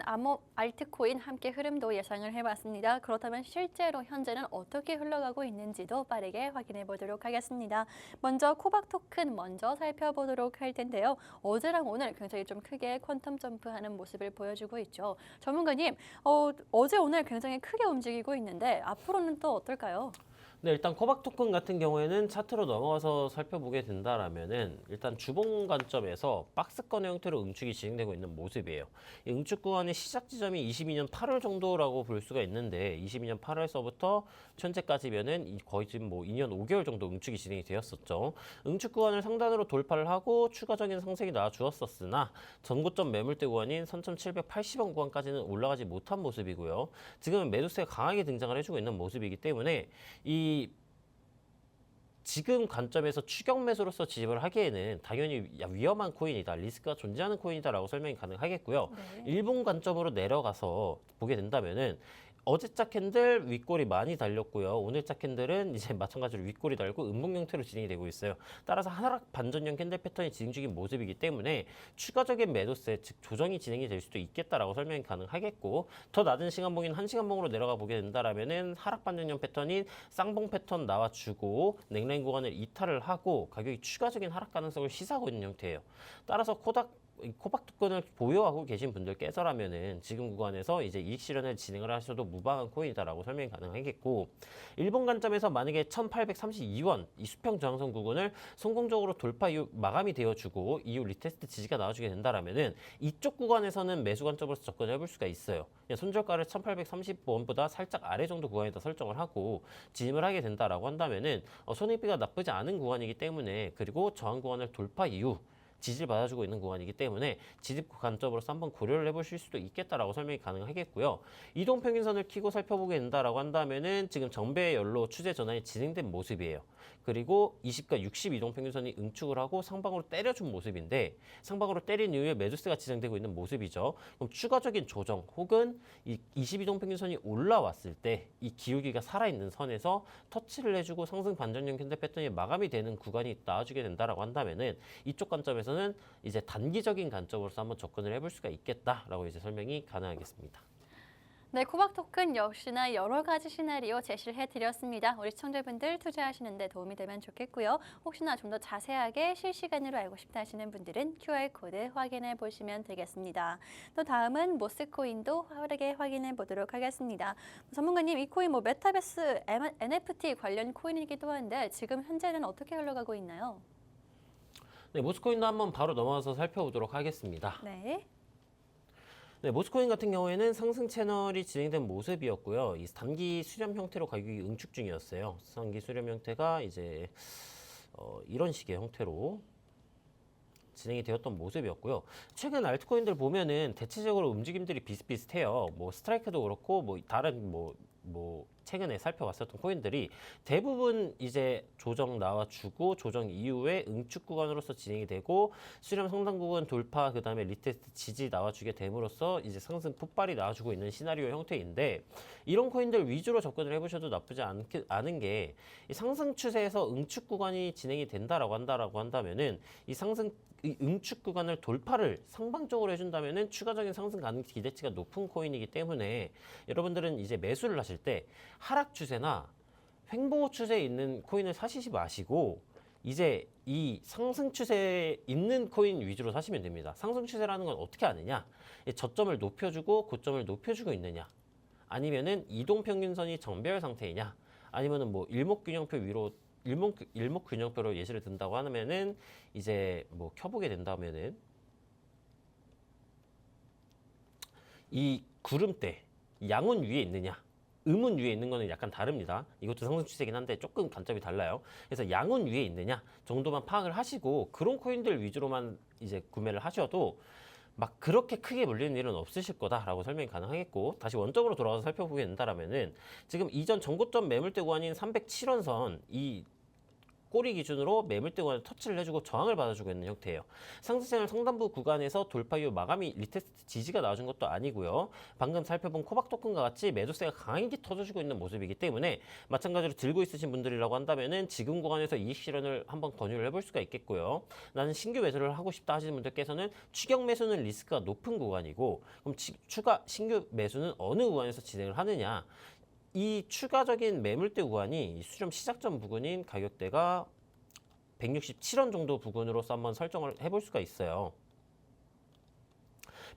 알트코인 함께 흐름도 예상을 해봤습니다. 그렇다면 실제로 현재는 어떻게 흘러가고 있는지도 빠르게 확인해 보도록 하겠습니다. 먼저 코박 토큰 먼저 살펴보도록 할 텐데요. 어제랑 오늘 굉장히 좀 크게 퀀텀 점프하는 모습을 보여주고 있죠. 전문가님, 어제 오늘 굉장히 크게 움직이고 있는데 앞으로는 또 어떨까요? 네, 일단 코박 토큰 같은 경우에는 차트로 넘어가서 살펴보게 된다라면은 일단 주봉 관점에서 박스권의 형태로 응축이 진행되고 있는 모습이에요. 이 응축 구간의 시작 지점이 22년 8월 정도라고 볼 수가 있는데 22년 8월서부터 현재까지면은 거의 지금 뭐 2년 5개월 정도 응축이 진행이 되었었죠. 응축 구간을 상단으로 돌파를 하고 추가적인 상승이 나와 주었었으나 전고점 매물대 구간인 3,780원 구간까지는 올라가지 못한 모습이고요. 지금은 매도세가 강하게 등장을 해주고 있는 모습이기 때문에 이 지금 관점에서 추격 매수로서 진입을 하기에는 당연히 위험한 코인이다, 리스크가 존재하는 코인이다라고 설명이 가능하겠고요. 네. 일본 관점으로 내려가서 보게 된다면은 어제자 캔들 윗골이 많이 달렸고요. 오늘자 캔들은 이제 마찬가지로 윗골이 달고 음봉 형태로 진행이 되고 있어요. 따라서 하락 반전형 캔들 패턴이 진행 중인 모습이기 때문에 추가적인 매도세, 즉 조정이 진행이 될 수도 있겠다라고 설명이 가능하겠고, 더 낮은 시간봉인 1시간봉으로 내려가 보게 된다라면은 하락 반전형 패턴인 쌍봉 패턴 나와주고 냉라인 구간을 이탈을 하고 가격이 추가적인 하락 가능성을 시사하고 있는 형태예요. 따라서 코박 토큰을 보유하고 계신 분들께서라면은 지금 구간에서 이제 이익 실현을 진행을 하셔도 무방한 코인이다라고 설명이 가능하겠고, 일본 관점에서 만약에 1832원 이 수평 저항선 구간을 성공적으로 돌파 이후 마감이 되어주고 이후 리테스트 지지가 나와주게 된다라면은 이쪽 구간에서는 매수 관점으로서 접근을 해볼 수가 있어요. 그냥 손절가를 1830원보다 살짝 아래 정도 구간에다 설정을 하고 진입을 하게 된다라고 한다면은 손익비가 나쁘지 않은 구간이기 때문에, 그리고 저항 구간을 돌파 이후 지지를 받아주고 있는 구간이기 때문에 진입 관점으로서 한번 고려를 해보실 수도 있겠다라고 설명이 가능하겠고요. 이동평균선을 키고 살펴보게 된다라고 한다면은 지금 정배 연로 추세 전환이 진행된 모습이에요. 그리고 20과 60 이동평균선이 응축을 하고 상방으로 때려준 모습인데, 상방으로 때린 이후에 매도세가 진행되고 있는 모습이죠. 그럼 추가적인 조정 혹은 이 20 이동평균선이 올라왔을 때 이 기울기가 살아있는 선에서 터치를 해주고 상승 반전형 캔들 패턴이 마감이 되는 구간이 나와주게 된다라고 한다면은 이쪽 관점에서는 이제 단기적인 관점으로서 한번 접근을 해볼 수가 있겠다라고 이제 설명이 가능하겠습니다. 네, 코박 토큰 역시나 여러 가지 시나리오 제시를 해드렸습니다. 우리 시청자분들 투자하시는데 도움이 되면 좋겠고요. 혹시나 좀 더 자세하게 실시간으로 알고 싶다 하시는 분들은 QR코드 확인해 보시면 되겠습니다. 또 다음은 모스코인도 빠르게 확인해 보도록 하겠습니다. 전문가님, 이 코인 메타버스 NFT 관련 코인이기도 한데 지금 현재는 어떻게 흘러가고 있나요? 네, 모스코인도 한번 바로 넘어가서 살펴보도록 하겠습니다. 네. 네, 모스코인 같은 경우에는 상승 채널이 진행된 모습이었고요. 이 단기 수렴 형태로 가격이 응축 중이었어요. 단기 수렴 형태가 이제 이런 식의 형태로 진행이 되었던 모습이었고요. 최근 알트코인들 보면은 대체적으로 움직임들이 비슷비슷해요. 뭐 스트라이크도 그렇고 뭐 다른 뭐 최근에 살펴봤었던 코인들이 대부분 이제 조정 나와주고 조정 이후에 응축 구간으로서 진행이 되고 수렴 상단 구간 돌파, 그 다음에 리테스트 지지 나와주게 됨으로써 이제 상승 폭발이 나와주고 있는 시나리오 형태인데, 이런 코인들 위주로 접근을 해보셔도 나쁘지 않은 게, 이 상승 추세에서 응축 구간이 진행이 된다라고 한다면은 이 응축 구간을 돌파를 상방적으로 해준다면은 추가적인 상승 가능 기대치가 높은 코인이기 때문에 여러분들은 이제 매수를 하실 때 하락 추세나 횡보 추세에 있는 코인을 사시지 마시고 이제 이 상승 추세에 있는 코인 위주로 사시면 됩니다. 상승 추세라는 건 어떻게 아느냐? 저점을 높여주고 고점을 높여주고 있느냐? 아니면은 이동평균선이 정배열 상태이냐? 아니면은 뭐 일목균형표 위로 일목균형표로 예시를 든다고 하면은 이제 뭐 켜보게 된다면은 이 구름대 양운 위에 있느냐, 음운 위에 있는 거는 약간 다릅니다. 이것도 상승 추세긴 한데 조금 관점이 달라요. 그래서 양운 위에 있느냐 정도만 파악을 하시고 그런 코인들 위주로만 이제 구매를 하셔도 막 그렇게 크게 물리는 일은 없으실 거다라고 설명이 가능하겠고, 다시 원점으로 돌아가서 살펴보게 된다라면은 지금 이전 전고점 매물대 구간인 307원선 이 꼬리 기준으로 매물대 구간을 터치를 해주고 저항을 받아주고 있는 형태예요. 상승 채널 상단부 구간에서 돌파 이후 마감이 리테스트 지지가 나와준 것도 아니고요. 방금 살펴본 코박 토큰과 같이 매도세가 강하게 터져주고 있는 모습이기 때문에 마찬가지로 들고 있으신 분들이라고 한다면은 지금 구간에서 이익 실현을 한번 권유를 해볼 수가 있겠고요. 나는 신규 매수를 하고 싶다 하시는 분들께서는 추격 매수는 리스크가 높은 구간이고, 그럼 추가 신규 매수는 어느 구간에서 진행을 하느냐? 이 추가적인 매물대 구간이 수렴 시작점 부근인 가격대가 167원 정도 부근으로서 한번 설정을 해볼 수가 있어요.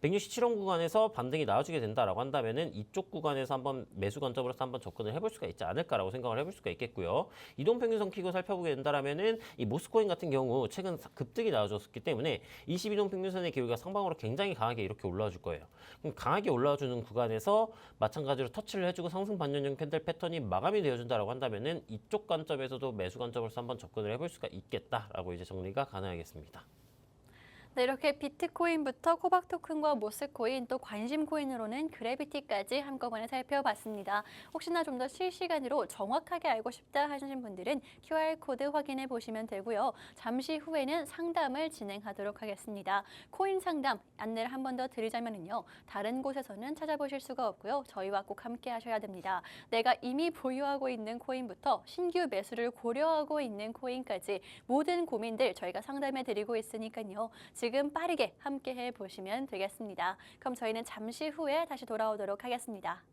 167원 구간에서 반등이 나와주게 된다라고 한다면은 이쪽 구간에서 한번 매수 관점으로서 한번 접근을 해볼 수가 있지 않을까라고 생각을 해볼 수가 있겠고요. 이동평균선 키고 살펴보게 된다라면은 이 모스코인 같은 경우 최근 급등이 나와줬기 때문에 22동평균선의 기울기가 상방으로 굉장히 강하게 이렇게 올라와 줄 거예요. 그럼 강하게 올라와 주는 구간에서 마찬가지로 터치를 해주고 상승 반전형 캔들 패턴이 마감이 되어준다라고 한다면은 이쪽 관점에서도 매수 관점으로서 한번 접근을 해볼 수가 있겠다라고 이제 정리가 가능하겠습니다. 네, 이렇게 비트코인부터 코박 토큰과 모스코인 또 관심 코인으로는 그래비티까지 한꺼번에 살펴봤습니다. 혹시나 좀 더 실시간으로 정확하게 알고 싶다 하시는 분들은 QR코드 확인해 보시면 되고요. 잠시 후에는 상담을 진행하도록 하겠습니다. 코인 상담 안내를 한 번 더 드리자면요. 다른 곳에서는 찾아보실 수가 없고요. 저희와 꼭 함께 하셔야 됩니다. 내가 이미 보유하고 있는 코인부터 신규 매수를 고려하고 있는 코인까지 모든 고민들 저희가 상담해 드리고 있으니까요. 지금 빠르게 함께 해보시면 되겠습니다. 그럼 저희는 잠시 후에 다시 돌아오도록 하겠습니다.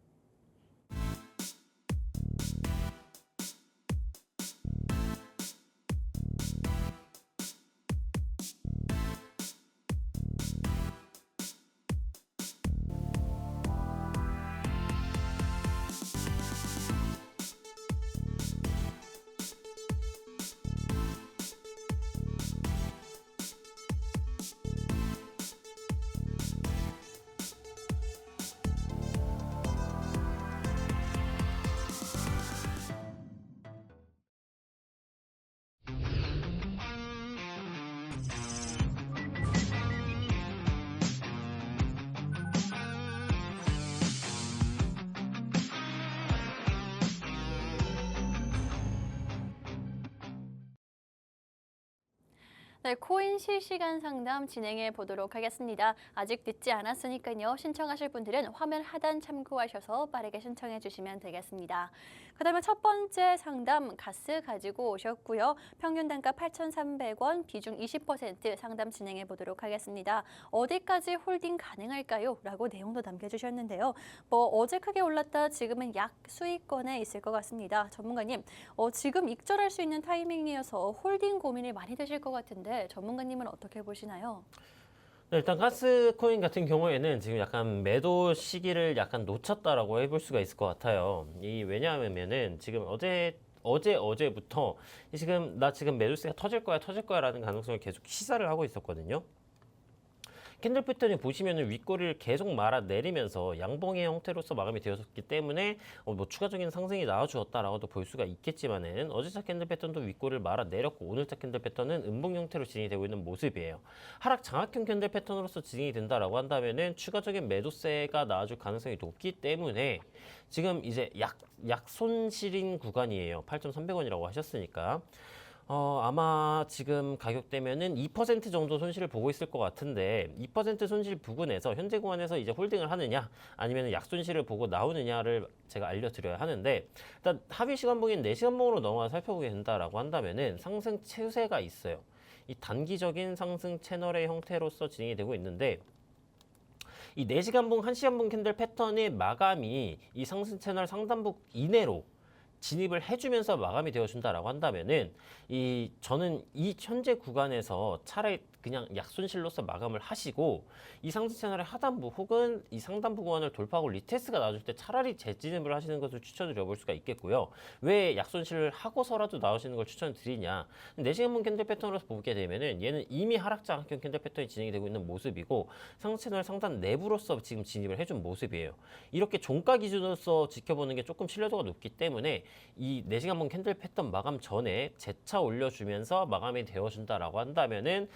네, 코인 실시간 상담 진행해 보도록 하겠습니다. 아직 늦지 않았으니까요. 신청하실 분들은 화면 하단 참고하셔서 빠르게 신청해 주시면 되겠습니다. 그다음에 첫 번째 상담 가스 가지고 오셨고요. 평균 단가 8,300원, 비중 20% 상담 진행해 보도록 하겠습니다. 어디까지 홀딩 가능할까요? 라고 내용도 남겨주셨는데요. 어제 크게 올랐다 지금은 약 수익권에 있을 것 같습니다. 전문가님, 지금 익절할 수 있는 타이밍이어서 홀딩 고민이 많이 되실 것 같은데 전문가님은 어떻게 보시나요? 네, 일단 가스코인 같은 경우에는 지금 약간 매도 시기를 약간 놓쳤다라고 해볼 수가 있을 것 같아요. 왜냐하면은 지금 어제부터 나 지금 매도세가 터질 거야라는 가능성을 계속 시사를 하고 있었거든요. 캔들 패턴이 보시면은 윗꼬리를 계속 말아 내리면서 양봉의 형태로서 마감이 되었기 때문에 뭐 추가적인 상승이 나와주었다라고도 볼 수가 있겠지만은 어제차 캔들 패턴도 윗꼬리를 말아 내렸고 오늘차 캔들 패턴은 음봉 형태로 진행이 되고 있는 모습이에요. 하락 장악형 캔들 패턴으로서 진행이 된다라고 한다면은 추가적인 매도세가 나와줄 가능성이 높기 때문에 지금 이제 약손실인 구간이에요. 8,300원이라고 하셨으니까. 아마 지금 가격대면은 2% 정도 손실을 보고 있을 것 같은데 2% 손실 부근에서 현재 구간에서 이제 홀딩을 하느냐 아니면 약손실을 보고 나오느냐를 제가 알려드려야 하는데, 일단 하위 시간봉인 4시간봉으로 넘어가 살펴보게 된다라고 한다면은 상승 추세가 있어요. 이 단기적인 상승 채널의 형태로서 진행이 되고 있는데 이 4시간봉, 1시간봉 캔들 패턴의 마감이 이 상승 채널 상단부 이내로 진입을 해주면서 마감이 되어준다라고 한다면은 저는 이 현재 구간에서 차라리 그냥 약손실로서 마감을 하시고 이 상승 채널의 하단부 혹은 이 상단부 구간을 돌파하고 리테스트가 나와줄 때 차라리 재진입을 하시는 것을 추천드려볼 수가 있겠고요. 왜 약손실을 하고서라도 나오시는 걸 추천드리냐? 4시간분 캔들 패턴으로서 보게 되면은 얘는 이미 하락장악형 캔들 패턴이 진행이 되고 있는 모습이고 상승 채널 상단 내부로서 지금 진입을 해준 모습이에요. 이렇게 종가 기준으로서 지켜보는 게 조금 신뢰도가 높기 때문에 이 4시간분 캔들 패턴 마감 전에 재차 올려주면서 마감이 되어준다라고 한다면은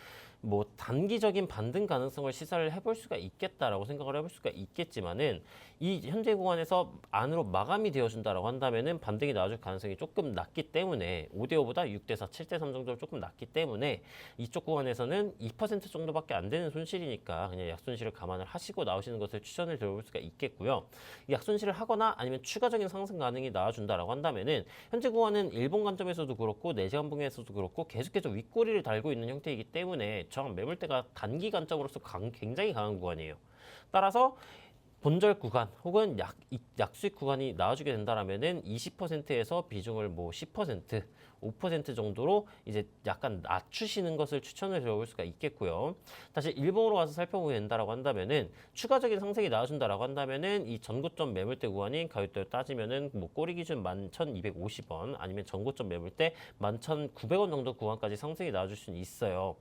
뭐 단기적인 반등 가능성을 시사를 해볼 수가 있겠다라고 생각을 해볼 수가 있겠지만은 이 현재 구간에서 안으로 마감이 되어준다라고 한다면은 반등이 나와줄 가능성이 조금 낮기 때문에 5대5보다 6대4, 7대3 정도로 조금 낮기 때문에 이쪽 구간에서는 2% 정도밖에 안 되는 손실이니까 그냥 약손실을 감안을 하시고 나오시는 것을 추천을 드려볼 수가 있겠고요. 약손실을 하거나 아니면 추가적인 상승 가능이 나와준다라고 한다면은 현재 구간은 일본 관점에서도 그렇고 4시간 분에서도 그렇고 계속해서 윗꼬리를 달고 있는 형태이기 때문에 저항 매물대가 단기 관점으로서 굉장히 강한 구간이에요. 따라서 본절 구간 혹은 약수익 구간이 나와주게 된다라면은 20%에서 비중을 뭐 10%, 5% 정도로 이제 약간 낮추시는 것을 추천을 드려볼 수가 있겠고요. 다시 일본으로 와서 살펴보게 된다라고 한다면은 추가적인 상승이 나와준다라고 한다면은 이 전고점 매물대 구간인 가격대로 따지면은 뭐 꼬리 기준 11,250원 아니면 전고점 매물대 11,900원 정도 구간까지 상승이 나와줄 수는 있어요.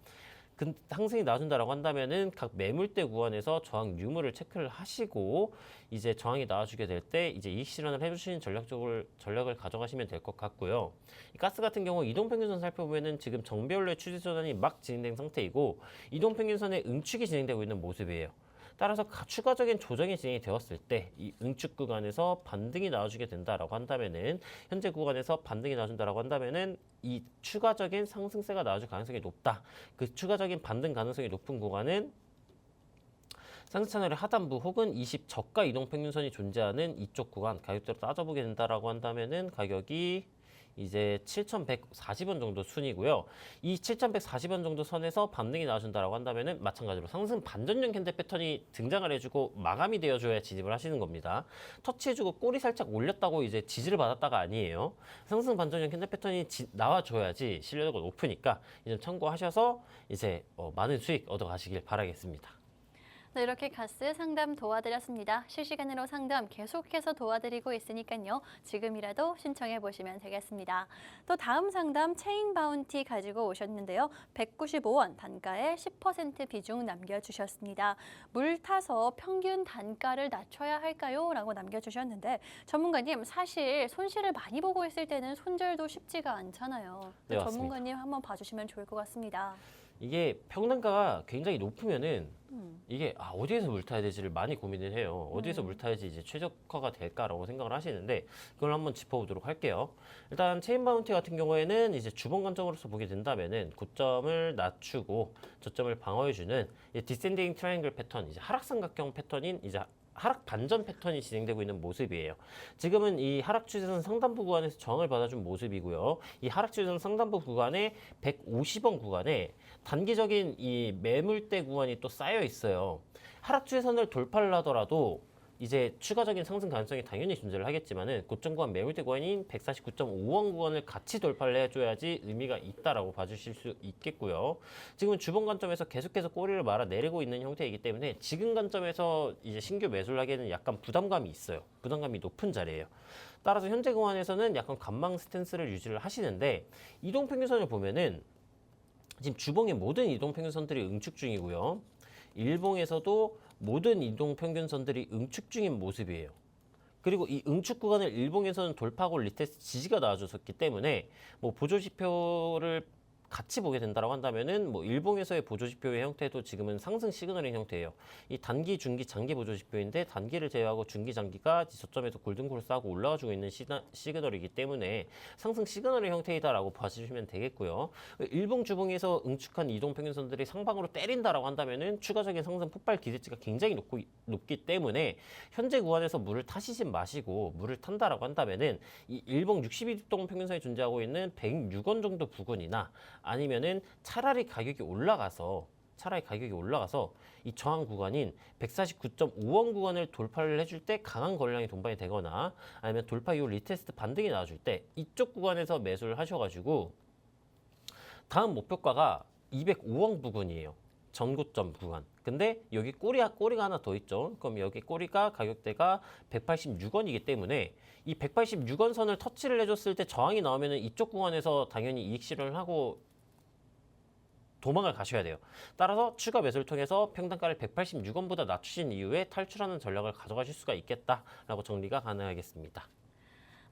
상승이 나와준다라고 한다면은 각 매물대 구간에서 저항 유무를 체크를 하시고 이제 저항이 나와주게 될 때 이제 이익 실현을 해주시는 전략을 가져가시면 될 것 같고요. 이 가스 같은 경우 이동평균선 살펴보면은 지금 정배열로의 추세 전환이 막 진행된 상태이고 이동평균선의 응축이 진행되고 있는 모습이에요. 따라서 추가적인 조정이 진행이 되었을 때 이 응축 구간에서 반등이 나와주게 된다라고 한다면은 현재 구간에서 반등이 나와준다라고 한다면은 이 추가적인 상승세가 나와줄 가능성이 높다. 그 추가적인 반등 가능성이 높은 구간은 상승 채널의 하단부 혹은 20 저가 이동 평균선이 존재하는 이쪽 구간 가격대로 따져보게 된다라고 한다면은 가격이 이제 7,140원 정도 순이고요. 이 7,140원 정도 선에서 반등이 나와준다라고 한다면은 마찬가지로 상승 반전형 캔들 패턴이 등장을 해주고 마감이 되어줘야 진입을 하시는 겁니다. 터치해주고 꼬리 살짝 올렸다고 이제 지지를 받았다가 아니에요. 상승 반전형 캔들 패턴이 나와줘야지 신뢰도가 높으니까 이 점 참고하셔서 이제 많은 수익 얻어가시길 바라겠습니다. 네, 이렇게 가스 상담 도와드렸습니다. 실시간으로 상담 계속해서 도와드리고 있으니까요. 지금이라도 신청해 보시면 되겠습니다. 또 다음 상담 체인 바운티 가지고 오셨는데요. 195원 단가에 10% 비중 남겨주셨습니다. 물 타서 평균 단가를 낮춰야 할까요? 라고 남겨주셨는데 전문가님 사실 손실을 많이 보고 있을 때는 손절도 쉽지가 않잖아요. 네, 맞습니다. 전문가님 한번 봐주시면 좋을 것 같습니다. 이게 평단가가 굉장히 높으면은 이게 어디에서 물 타야 되지를 많이 고민을 해요. 어디에서 물 타야지 이제 최적화가 될까라고 생각을 하시는데 그걸 한번 짚어보도록 할게요. 일단 체인 바운티 같은 경우에는 이제 주봉 관점으로서 보게 된다면은 고점을 낮추고 저점을 방어해주는 디센딩 트라이앵글 패턴, 이제 하락삼각형 패턴인 이제 하락 반전 패턴이 진행되고 있는 모습이에요. 지금은 이 하락 추세선 상단부 구간에서 저항을 받아준 모습이고요. 이 하락 추세선 상단부 구간에 150원 구간에 단기적인 이 매물대 구간이 또 쌓여 있어요. 하락 추세선을 돌파를 하더라도 이제 추가적인 상승 가능성이 당연히 존재를 하겠지만은 고점 구간 매물대 구간인 149.5원 구간을 같이 돌파를 해줘야지 의미가 있다라고 봐주실 수 있겠고요. 지금은 주봉 관점에서 계속해서 꼬리를 말아 내리고 있는 형태이기 때문에 지금 관점에서 이제 신규 매수를 하기에는 약간 부담감이 있어요. 부담감이 높은 자리예요. 따라서 현재 구간에서는 약간 관망 스탠스를 유지를 하시는데 이동평균선을 보면은 지금 주봉의 모든 이동평균선들이 응축 중이고요. 일봉에서도 모든 이동평균선들이 응축 중인 모습이에요. 그리고 이 응축 구간을 일봉에서는 돌파하고 리테스트 지지가 나와줬었기 때문에 뭐 보조지표를 같이 보게 된다고 한다면은 뭐 일봉에서의 보조지표의 형태도 지금은 상승 시그널인 형태예요. 이 단기, 중기, 장기 보조지표인데 단기를 제외하고 중기, 장기가 저점에서 골든콜을 쌓고 올라와주고 있는 시그널이기 때문에 상승 시그널의 형태이다라고 봐주시면 되겠고요. 일봉 주봉에서 응축한 이동평균선들이 상방으로 때린다라고 한다면은 추가적인 상승 폭발 기대치가 굉장히 높기 때문에 현재 구간에서 물을 타시지 마시고 물을 탄다라고 한다면은 이 일봉 62동 평균선이 존재하고 있는 106원 정도 부근이나 아니면은 차라리 가격이 올라가서 이 저항 구간인 149.5원 구간을 돌파를 해줄 때 강한 거래량이 동반이 되거나 아니면 돌파 이후 리테스트 반등이 나와줄 때 이쪽 구간에서 매수를 하셔가지고 다음 목표가가 205원 부근이에요. 전고점 구간. 근데 여기 꼬리가 하나 더 있죠. 그럼 여기 꼬리가 가격대가 186원이기 때문에 이 186원 선을 터치를 해줬을 때 저항이 나오면은 이쪽 구간에서 당연히 이익 실현을 하고 도망을 가셔야 돼요. 따라서 추가 매수를 통해서 평단가를 186원보다 낮추신 이후에 탈출하는 전략을 가져가실 수가 있겠다라고 정리가 가능하겠습니다.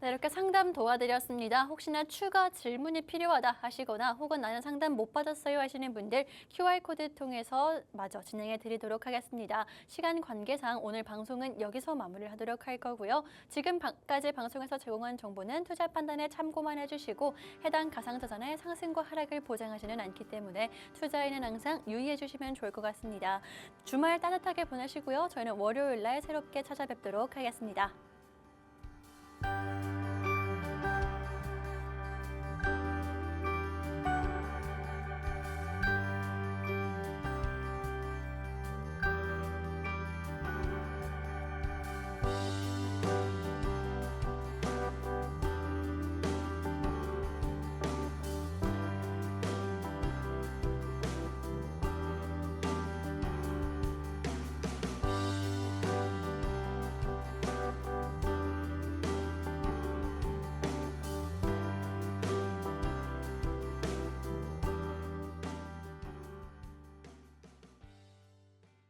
네, 이렇게 상담 도와드렸습니다. 혹시나 추가 질문이 필요하다 하시거나 혹은 나는 상담 못 받았어요 하시는 분들 QR코드 통해서 마저 진행해 드리도록 하겠습니다. 시간 관계상 오늘 방송은 여기서 마무리를 하도록 할 거고요. 지금까지 방송에서 제공한 정보는 투자 판단에 참고만 해주시고 해당 가상자산의 상승과 하락을 보장하지는 않기 때문에 투자에는 항상 유의해 주시면 좋을 것 같습니다. 주말 따뜻하게 보내시고요. 저희는 월요일 날 새롭게 찾아뵙도록 하겠습니다.